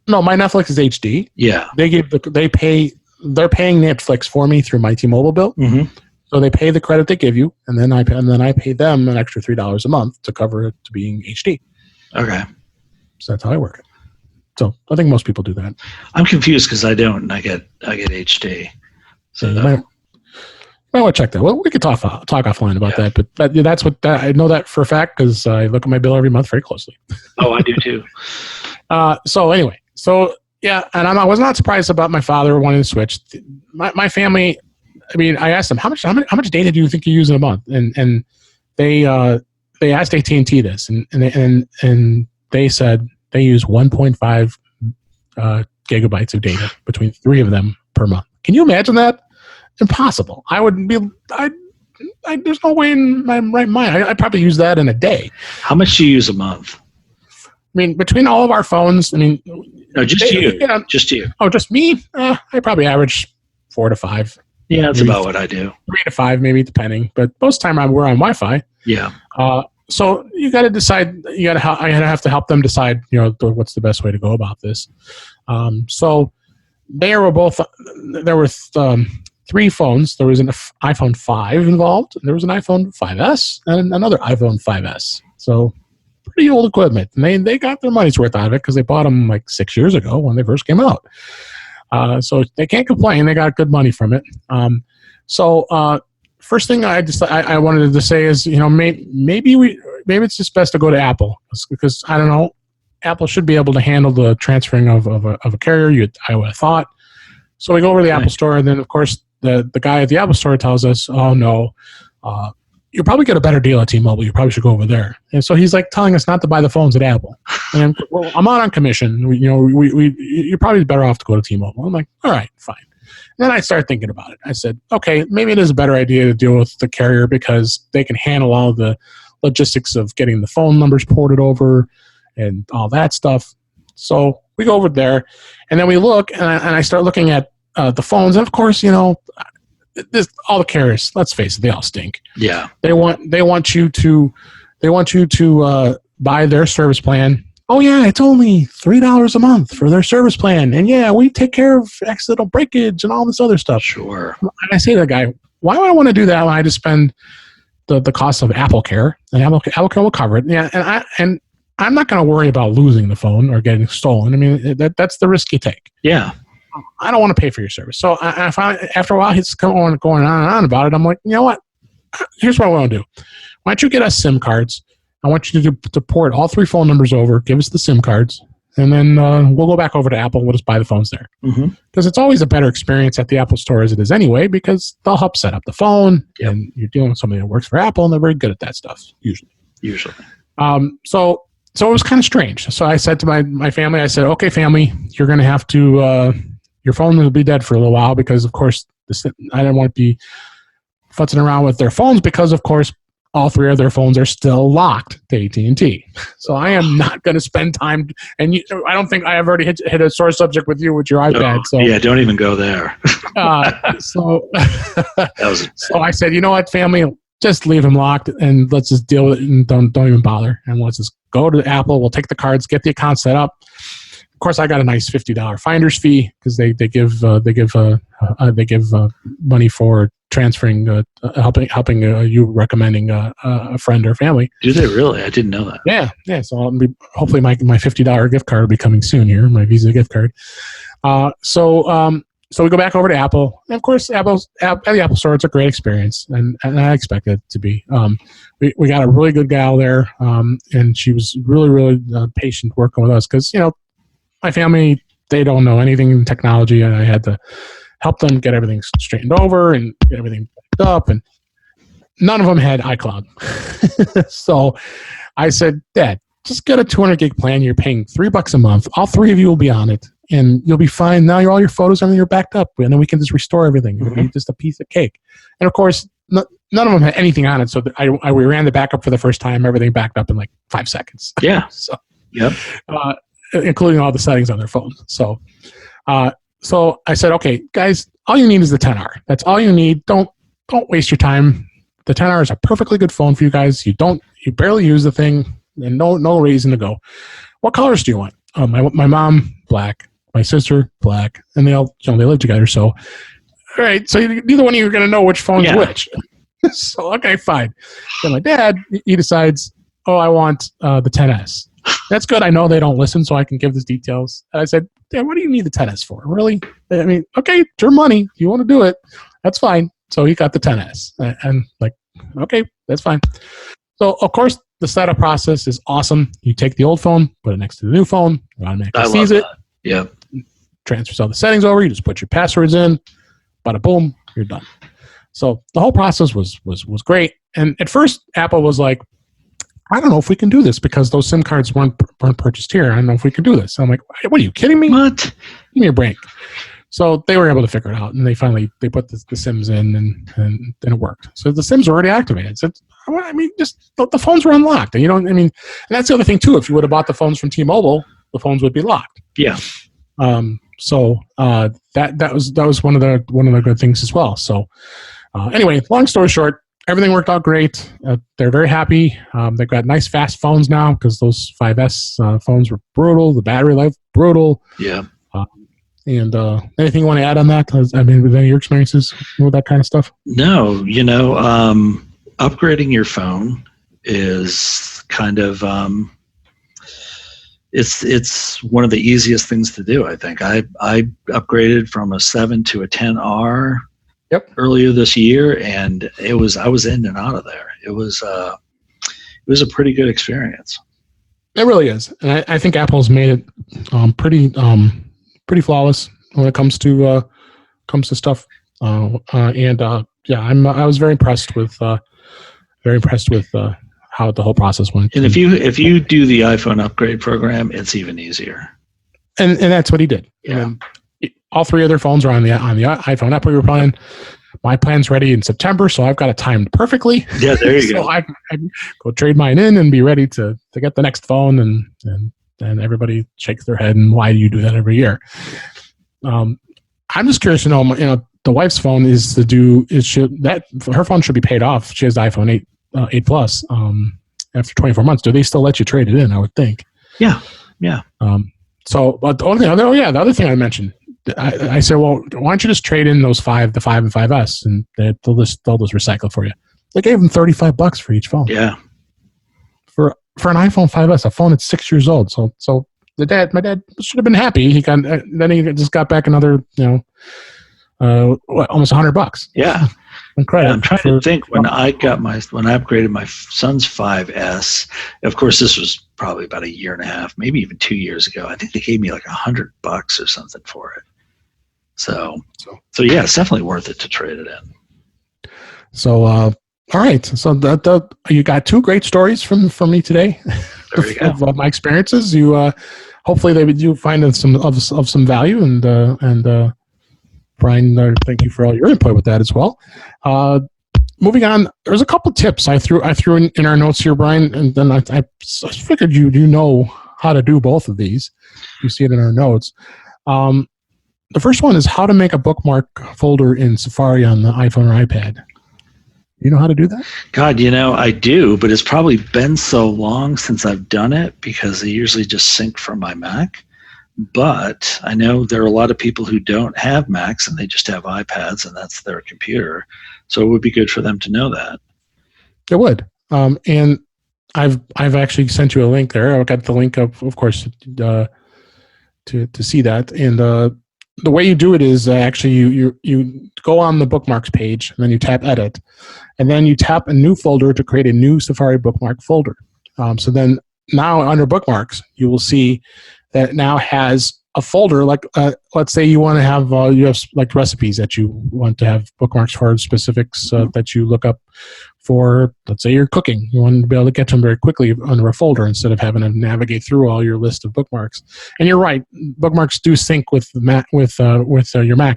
no, my Netflix is HD. Yeah. They're paying Netflix for me through my T-Mobile bill. Mm-hmm. So they pay the credit they give you, and then I pay them an extra $3 a month to cover it to being HD. Okay. So that's how I work it. So I think most people do that. I'm confused because I don't, and I get HD. So you might want to check that. Well, we could talk offline about that, but that's what I know that for a fact because I look at my bill every month very closely. Oh, I do too. So anyway, and I was not surprised about my father wanting to switch. My family. I mean, I asked them how much data do you think you use in a month, and they asked AT&T this, and they said they use 1.5 gigabytes of data between 3 of them per month. Can you imagine that? Impossible. I would be. There's no way in my right mind. I'd probably use that in a day. How much do you use a month? I mean, between all of our phones, I mean, no, just you. Yeah, just you. Oh, just me? I probably average 4 to 5. Yeah, that's about what I do. 3 to 5, maybe, depending. But most of the time, we're on Wi-Fi. Yeah. So you got to decide. I have to help them decide. What's the best way to go about this. So there were 3 phones. There was an iPhone 5 involved. There was an iPhone 5S and another iPhone 5S. So pretty old equipment. And they got their money's worth out of it because they bought them like 6 years ago when they first came out. So they can't complain. They got good money from it. First thing I wanted to say is, maybe it's just best to go to Apple because I don't know. Apple should be able to handle the transferring of a carrier. I would have thought. So we go over to the Apple Store, and then of course the guy at the Apple Store tells us, "Oh no, you'll probably get a better deal at T-Mobile. You probably should go over there." And so he's like telling us not to buy the phones at Apple. And I'm not on commission. You're probably better off to go to T-Mobile. I'm like, all right, fine. And then I started thinking about it. I said, okay, maybe it is a better idea to deal with the carrier because they can handle all the logistics of getting the phone numbers ported over and all that stuff. So we go over there, and then we look, and I start looking at the phones. And of course, all the carriers. Let's face it, they all stink. Yeah, they want you to buy their service plan. Oh yeah, it's only $3 a month for their service plan, and yeah, we take care of accidental breakage and all this other stuff. Sure. And I say to the guy, why would I want to do that when I just spend the cost of Apple Care, and Apple Care will cover it. Yeah, and I'm not going to worry about losing the phone or getting stolen. I mean, that's the risk you take. Yeah. I don't want to pay for your service. So I finally, after a while, he's going on and on about it. I'm like, you know what? Here's what I want to do. Why don't you get us SIM cards? I want you to port all 3 phone numbers over, give us the SIM cards, and then we'll go back over to Apple. We'll just buy the phones there. Because it's always a better experience at the Apple Store as it is anyway, because they'll help set up the phone, and you're dealing with somebody that works for Apple, and they're very good at that stuff, usually. So it was kind of strange. So I said to my family, I said, okay, family, you're going to have to, your phone will be dead for a little while because, of course, I didn't want to be futzing around with their phones because, of course, all 3 of their phones are still locked to AT&T. So I am not going to spend time. And I don't think I've already hit a sore subject with you with your iPad. No, so yeah, don't even go there. So I said, you know what, family, just leave them locked and let's just deal with it and don't even bother. And let's just go to Apple. We'll take the cards, get the account set up. Of course, I got a nice $50 finder's fee because they give money for transferring, helping you recommending a friend or family. Do they really? I didn't know that. Yeah. So hopefully my $50 gift card will be coming soon here, my Visa gift card. So we go back over to Apple, and of course, at the Apple Store, it's a great experience, and I expect it to be. We got a really good gal there, and she was really, really patient working with us because my family, they don't know anything in technology, and I had to help them get everything straightened over and get everything backed up, and none of them had iCloud. So I said, Dad, just get a 200 gig plan. You're paying $3 a month. All 3 of you will be on it. And you'll be fine. Now all your photos, everything are backed up, and then we can just restore everything. It'll be just a piece of cake. And of course, none of them had anything on it. So we ran the backup for the first time. Everything backed up in like 5 seconds. Yeah. So, yep. Including all the settings on their phone. So I said, okay, guys, all you need is the 10R. That's all you need. Don't waste your time. The 10R is a perfectly good phone for you guys. You barely use the thing, and no reason to go. What colors do you want? My mom, black. My sister, black, and they all, they live together. So, all right. So neither one of you are going to know which phone's which. So, okay, fine. Then my dad, he decides, I want the 10S. That's good. I know they don't listen, so I can give these details. And I said, Dad, what do you need the 10S for? Really? I mean, okay, it's your money. You want to do it? That's fine. So he got the 10S, and like, okay, that's fine. So of course, the setup process is awesome. You take the old phone, put it next to the new phone, it automatically sees it. Yeah. Transfers all the settings over. You just put your passwords in. Bada boom, you're done. So the whole process was great. And at first, Apple was like, I don't know if we can do this because those SIM cards weren't purchased here. I don't know if we can do this. I'm like, what are you kidding me? What? Give me a break. So they were able to figure it out, and they finally put the SIMs in, and then it worked. So the SIMs were already activated. So I mean, just the phones were unlocked, and and that's the other thing too. If you would have bought the phones from T-Mobile, the phones would be locked. Yeah. So that was one of the good things as well. So anyway, long story short, everything worked out great. They're very happy. They've got nice fast phones now because those 5S phones were brutal. The battery life brutal. Yeah. And anything you want to add on that? I mean, with any of your experiences with that kind of stuff? No, upgrading your phone is kind of it's one of the easiest things to do. I think I upgraded from a 7 to a 10R. Yep. Earlier this year, and I was in and out of there. It was a pretty good experience. It really is, and I think Apple's made it pretty flawless when it comes to stuff. I was very impressed with how the whole process went. And if you do the iPhone upgrade program, it's even easier. And that's what he did. Yeah. And all three other phones are on the iPhone app we were playing. My plan's ready in September, so I've got it timed perfectly. Yeah, there you go. So I can go trade mine in and be ready to get the next phone, and everybody shakes their head, and why do you do that every year? I'm just curious to know, the wife's phone her phone should be paid off. She has the iPhone 8 Plus after 24 months. Do they still let you trade it in? I would think. Yeah. So, but the other thing I mentioned, I said, well, why don't you just trade in those the 5 and 5S, and they'll just recycle for you. They gave them $35 for each phone. Yeah. For an iPhone 5S, a phone that's 6 years old. So my dad should have been happy. He just got back another, almost $100. Yeah. Incredible. Yeah, I'm trying to think when I upgraded my son's 5S. Of course, this was probably about a year and a half, maybe even 2 years ago. I think they gave me like $100 or something for it. So yeah, it's definitely worth it to trade it in. So all right. So you got two great stories from me today. There you go. Of my experiences. You hopefully they do find some value, and Brian, thank you for all your input with that as well. Moving on, there's a couple tips I threw in our notes here, Brian, and then I figured you know how to do both of these. You see it in our notes. The first one is how to make a bookmark folder in Safari on the iPhone or iPad. You know how to do that? God, I do, but it's probably been so long since I've done it because they usually just sync from my Mac. But I know there are a lot of people who don't have Macs and they just have iPads and that's their computer. So it would be good for them to know that. It would. And I've actually sent you a link there. I've got the link up, of course, to see that. And the way you do it is actually you go on the bookmarks page, and then you tap edit, and then you tap a new folder to create a new Safari bookmark folder. So then now under bookmarks, you will see that it now has a folder, like let's say you want to have you have like recipes that you want to have bookmarks for, specifics that you look up for. Let's say you're cooking, you want to be able to get to them very quickly under a folder instead of having to navigate through all your list of bookmarks. And you're right, bookmarks do sync with your Mac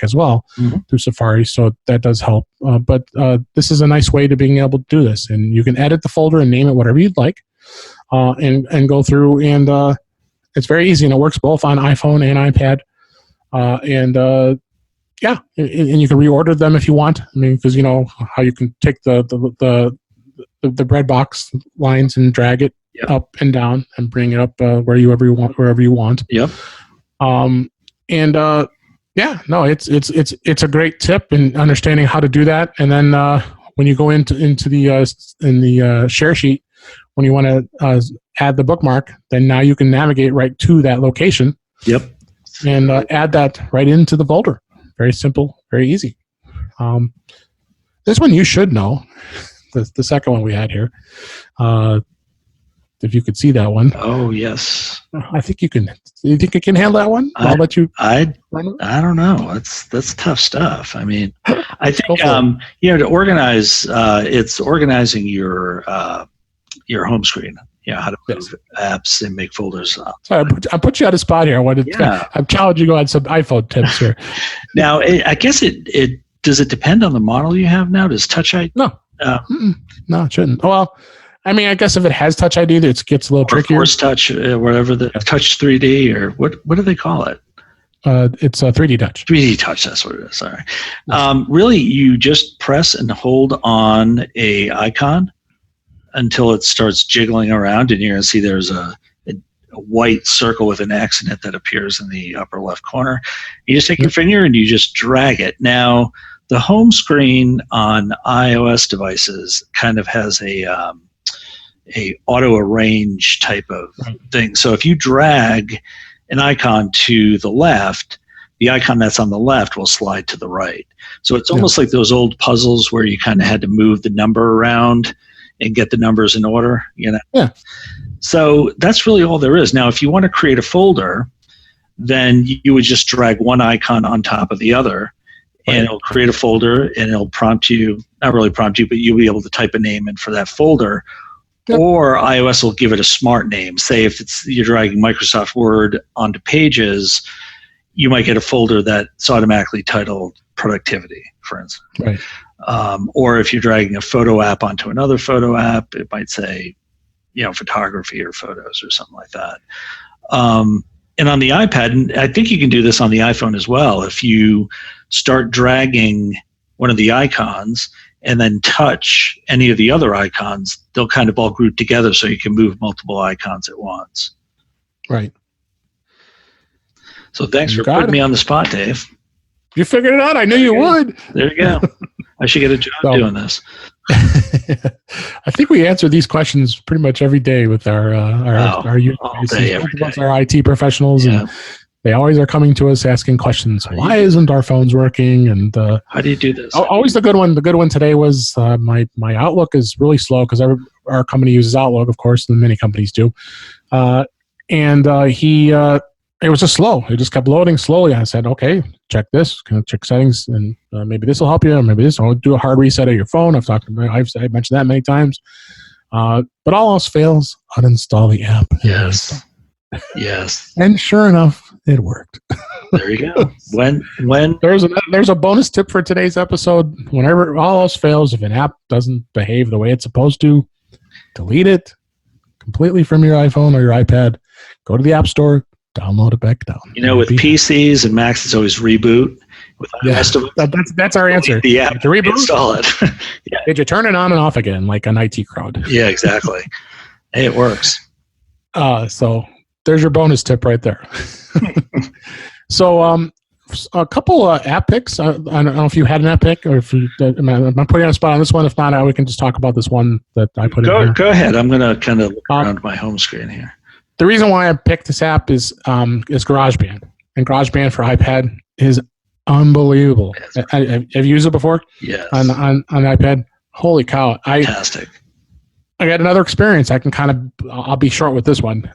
as well through Safari, so that does help. But this is a nice way to being able to do this, and you can edit the folder and name it whatever you'd like, and go through and. It's very easy, and it works both on iPhone and iPad. And you can reorder them if you want. I mean, because you know how you can take the bread box lines and drag it up and down and bring it up wherever you want. Yep. It's a great tip in understanding how to do that. And then when you go into the share sheet, when you want to add the bookmark, then now you can navigate right to that location. Yep. And add that right into the folder. Very simple, very easy. This one you should know. The second one we had here. If you could see that one. Oh, yes. I think you can. Do you think you can handle that one? I'll let you. I don't know. That's tough stuff. I mean, I think to organize. It's organizing your home screen. How to move apps and make folders. Sorry, I put you on the spot here. I'm challenging you on some iPhone tips here. Now, I guess it does it depend on the model you have now? Does Touch ID? No. No, it shouldn't. Well, I mean, I guess if it has Touch ID, it gets a little trickier. Force Touch, whatever, the Touch 3D, or what do they call it? It's a 3D Touch. 3D Touch, that's what it is. Sorry. Really, you just press and hold on a icon until it starts jiggling around, and you're going to see there's a white circle with an X in it that appears in the upper left corner. You just take your finger and you just drag it. Now, the home screen on iOS devices kind of has a auto arrange type of thing. So if you drag an icon to the left, the icon that's on the left will slide to the right. So it's almost like those old puzzles where you kind of had to move the number around and get the numbers in order, Yeah. So that's really all there is. Now, if you want to create a folder, then you would just drag one icon on top of the other, and it'll create a folder, and it'll prompt you, not really prompt you, but you'll be able to type a name in for that folder. Yep. Or iOS will give it a smart name. Say if you're dragging Microsoft Word onto Pages, you might get a folder that's automatically titled Productivity, for instance. Right. Or if you're dragging a photo app onto another photo app, it might say, photography or photos or something like that. And on the iPad, and I think you can do this on the iPhone as well, if you start dragging one of the icons and then touch any of the other icons, they'll kind of all group together so you can move multiple icons at once. Right. So thanks for putting me on the spot, Dave. You figured it out. I knew you would. There you go. I should get a job doing this. I think we answer these questions pretty much every day with our IT professionals, and they always are coming to us asking questions. Why isn't our phones working? And how do you do this? Always the good one. The good one today was my Outlook is really slow because our company uses Outlook, of course, and many companies do. It was just slow. It just kept loading slowly. I said, okay, check this, check settings, and maybe this will help you, or maybe this will do a hard reset of your phone. I've mentioned that many times. But all else fails, uninstall the app. Yes. Yes. And sure enough, it worked. There you go. When there's a bonus tip for today's episode. Whenever all else fails, if an app doesn't behave the way it's supposed to, delete it completely from your iPhone or your iPad. Go to the App Store. Download it back down. With PCs and Macs, it's always reboot. With that's our answer. The app to reboot, install it. Yeah. Did you turn it on and off again, like an IT crowd? Yeah, exactly. Hey, it works. So there's your bonus tip right there. So a couple app picks. I don't know if you had an app pick, or if you. I'm putting you on a spot on this one. If not, we can just talk about this one that I put in here. Go ahead. I'm going to kind of look around my home screen here. The reason why I picked this app is GarageBand, and GarageBand for iPad is unbelievable. Have you used it before? Yes. On iPad, holy cow! Fantastic. I got another experience. I'll be short with this one.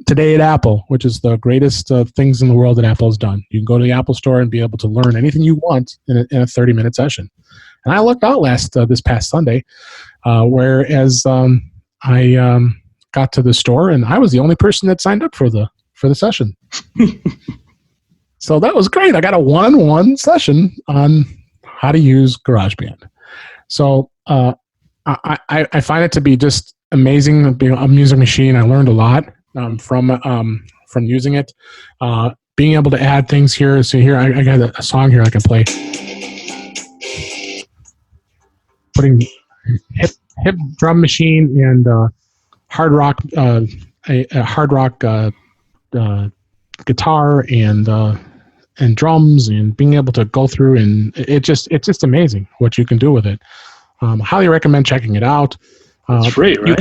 Today at Apple, which is the greatest things in the world that Apple has done. You can go to the Apple Store and be able to learn anything you want in a 30-minute session. And I looked out this past Sunday, whereas I got to the store and I was the only person that signed up for the session. So that was great. I got a one-on-one session on how to use GarageBand. So I find it to be just amazing. Being a music machine, I learned a lot from using it. Being able to add things here. So here I got a song here I can play. Putting hip drum machine and hard rock, a hard rock guitar and drums, and being able to go through, and it's just amazing what you can do with it. Highly recommend checking it out. It's free, right?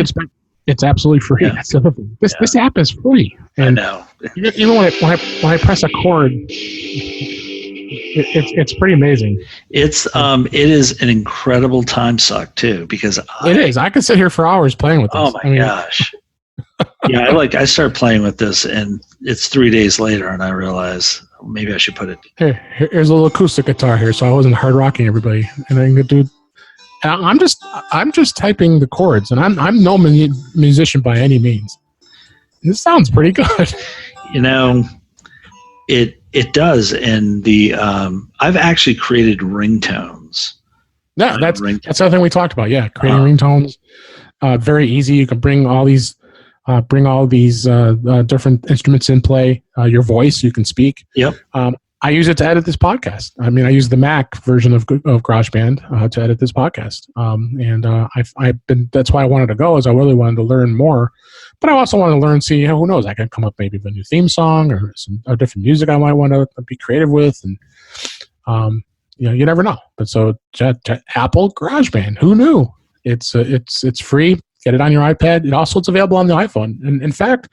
It's absolutely free. Yeah. That's the other thing. This app is free. And I know. Even when I press a chord, it's pretty amazing. It is an incredible time suck too, because it is. I could sit here for hours playing with this. Oh my gosh. Yeah, I started playing with this, and it's 3 days later, and I realize maybe I should put it. Here's a little acoustic guitar here, so I wasn't hard rocking everybody, and I can do I'm just typing the chords, and I'm no musician by any means. This sounds pretty good. It does, and I've actually created ringtones. Yeah, that's the other thing we talked about. Yeah, creating ringtones, very easy. You can bring all these different instruments in play. Your voice, you can speak. Yep. I use it to edit this podcast. I mean, I use the Mac version of GarageBand to edit this podcast, and I've been. That's why I wanted to go, is I really wanted to learn more. But I also want to learn, see, who knows, I can come up maybe with a new theme song or some different music I might want to be creative with, and you never know. But so Apple GarageBand, who knew? It's free. Get it on your iPad. It's available on the iPhone. And in fact,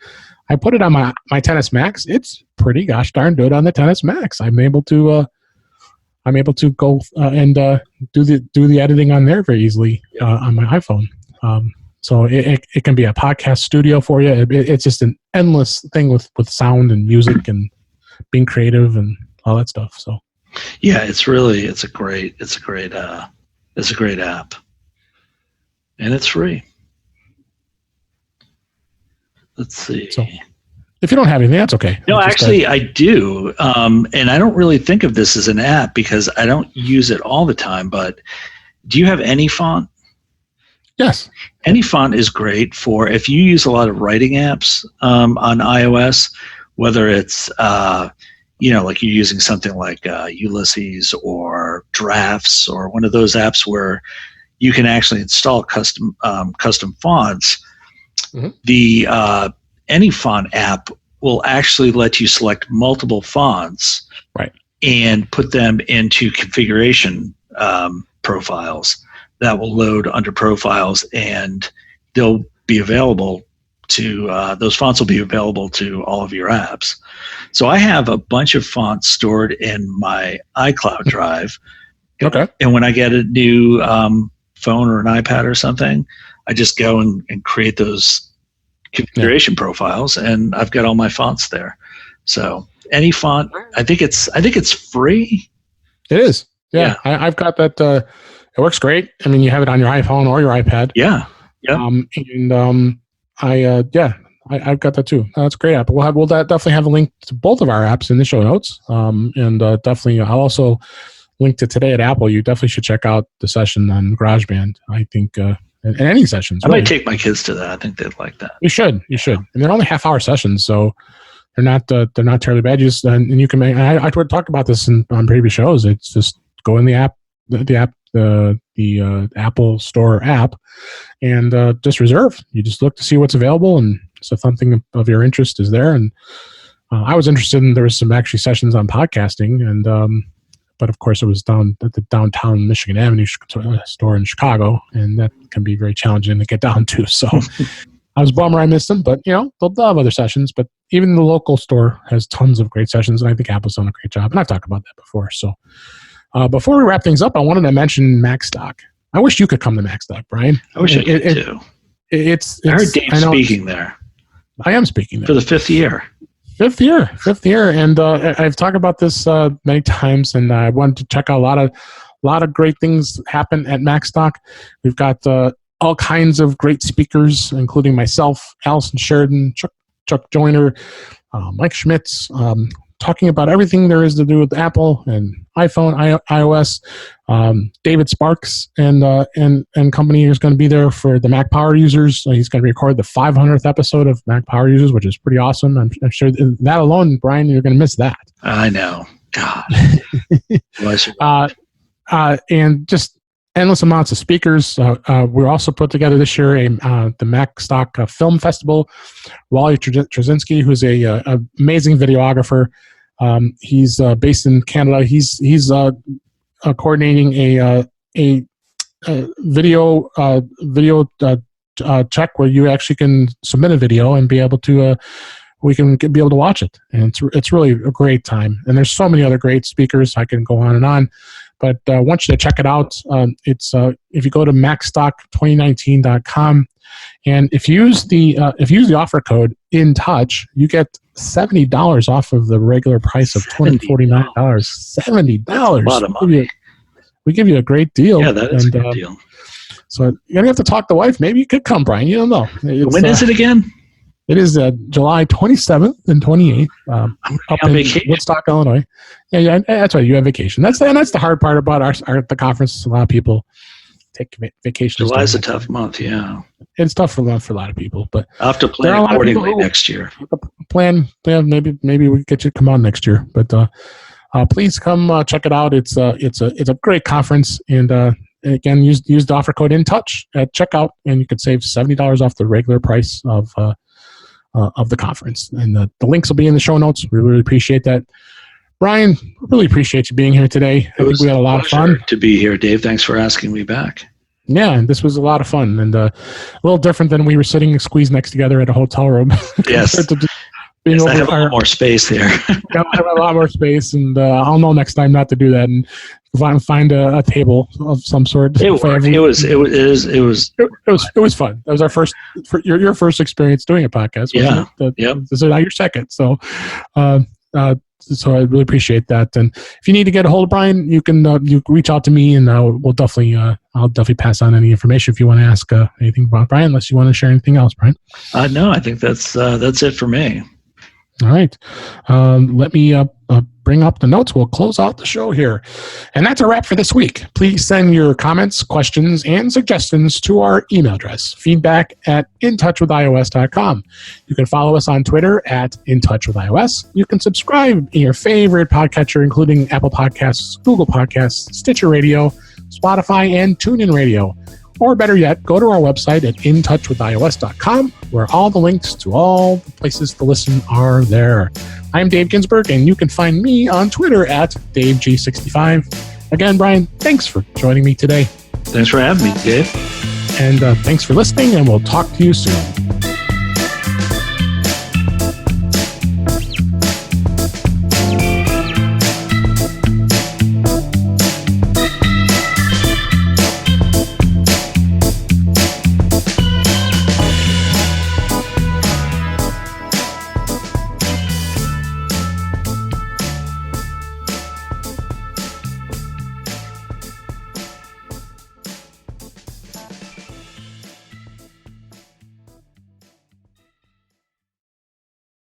I put it on my XS Max. It's pretty gosh darn good on the XS Max. I'm able to go and do the editing on there very easily on my iPhone. So it can be a podcast studio for you. It's just an endless thing with sound and music and being creative and all that stuff. So yeah, it's a great app, and it's free. Let's see. So if you don't have anything, that's okay. No, actually, I do. And I don't really think of this as an app because I don't use it all the time. But do you have AnyFont? Yes. AnyFont is great for if you use a lot of writing apps on iOS, whether it's like you're using something like Ulysses or Drafts or one of those apps where you can actually install custom fonts. Mm-hmm. The AnyFont app will actually let you select multiple fonts, right, and put them into configuration profiles that will load under profiles, and they'll be available to those fonts will be available to all of your apps. So I have a bunch of fonts stored in my iCloud drive. Okay. And when I get a new phone or an iPad or something, I just go and create those configuration profiles, and I've got all my fonts there. So AnyFont, I think it's free. It is. Yeah. I've got that. It works great. I mean, you have it on your iPhone or your iPad. Yeah. I've got that too. That's a great app. We'll definitely have a link to both of our apps in the show notes. And definitely, I'll also link to Today at Apple. You definitely should check out the session on GarageBand. I think, and any sessions. I might take my kids to that. I think they'd like that. You should. And they're only half-hour sessions, so they're not terribly bad. And you can make. I talked about this on previous shows. It's just go in the app, the Apple Store app, and just reserve. You just look to see what's available, and so if something of your interest is there. And I was interested in, there was some actually sessions on podcasting, and but of course it was down at the downtown Michigan Avenue store in Chicago, and that can be very challenging to get down to. So I was bummed I missed them, but they'll have other sessions. But even the local store has tons of great sessions, and I think Apple's done a great job. And I've talked about that before. So before we wrap things up, I wanted to mention MacStock. I wish you could come to MacStock, Brian. I wish I could too. I heard Dave speaking there. I am speaking there for the fifth year. Fifth year, and I've talked about this many times, and I wanted to check out a lot of great things happen at MacStock. We've got all kinds of great speakers, including myself, Allison Sheridan, Chuck Joyner, Mike Schmitz, talking about everything there is to do with Apple and iPhone, iOS. David Sparks and company is going to be there for the Mac Power users. He's going to record the 500th episode of Mac Power users, which is pretty awesome. I'm sure that alone, Brian, you're going to miss that. I know. God. And just endless amounts of speakers. We also put together this year the MacStock Film Festival. Wally Trzynski, who's a amazing videographer. He's based in Canada. He's coordinating a video check where you actually can submit a video and be able to we can be able to watch it, and it's really a great time. And there's so many other great speakers. I can go on and on, but I want you to check it out. It's if you go to macstock2019.com, and if you use the offer code intouch, you get $70 off of the regular price of $249. $70. That's a lot of money. we give you a great deal. Yeah, that is a good deal. So you're going to have to talk to wife. Maybe you could come, Brian. You don't know. When is it again? It is July 27th and 28th up in vacation. Woodstock, Illinois. Yeah, that's right. You have vacation. That's the hard part about the conference. A lot of people take vacations. July's a tough month, yeah. It's tough for a lot of people. But I'll have to plan accordingly next year. Plan. Yeah, maybe we get you to come on next year. But please come check it out. It's a great conference. And again, use the offer code INTOUCH at checkout, and you could save $70 off the regular price of the conference. And the links will be in the show notes. We really appreciate that. Brian, really appreciate you being here today. I think we had a lot of fun to be here, Dave. Thanks for asking me back. Yeah, this was a lot of fun, and a little different than we were sitting squeezed next together at a hotel room. Yes. I have a lot more space there. I have a lot more space, and I'll know next time not to do that, and find a table of some sort. It was fun. That was our first, your first experience doing a podcast. Yeah. This is now your second. So, so I really appreciate that. And if you need to get a hold of Brian, you can you reach out to me, and I'll definitely pass on any information if you want to ask anything about Brian, unless you want to share anything else, Brian. No, I think that's it for me. All right. Let me bring up the notes. We'll close out the show here. And that's a wrap for this week. Please send your comments, questions, and suggestions to our email address, feedback@intouchwithios.com. You can follow us on Twitter @intouchwithios. You can subscribe in your favorite podcatcher, including Apple Podcasts, Google Podcasts, Stitcher Radio, Spotify, and TuneIn Radio. Or better yet, go to our website at intouchwithios.com, where all the links to all the places to listen are there. I'm Dave Ginsburg, and you can find me on Twitter @DaveG65. Again, Brian, thanks for joining me today. Thanks for having me, Dave. And thanks for listening, and we'll talk to you soon.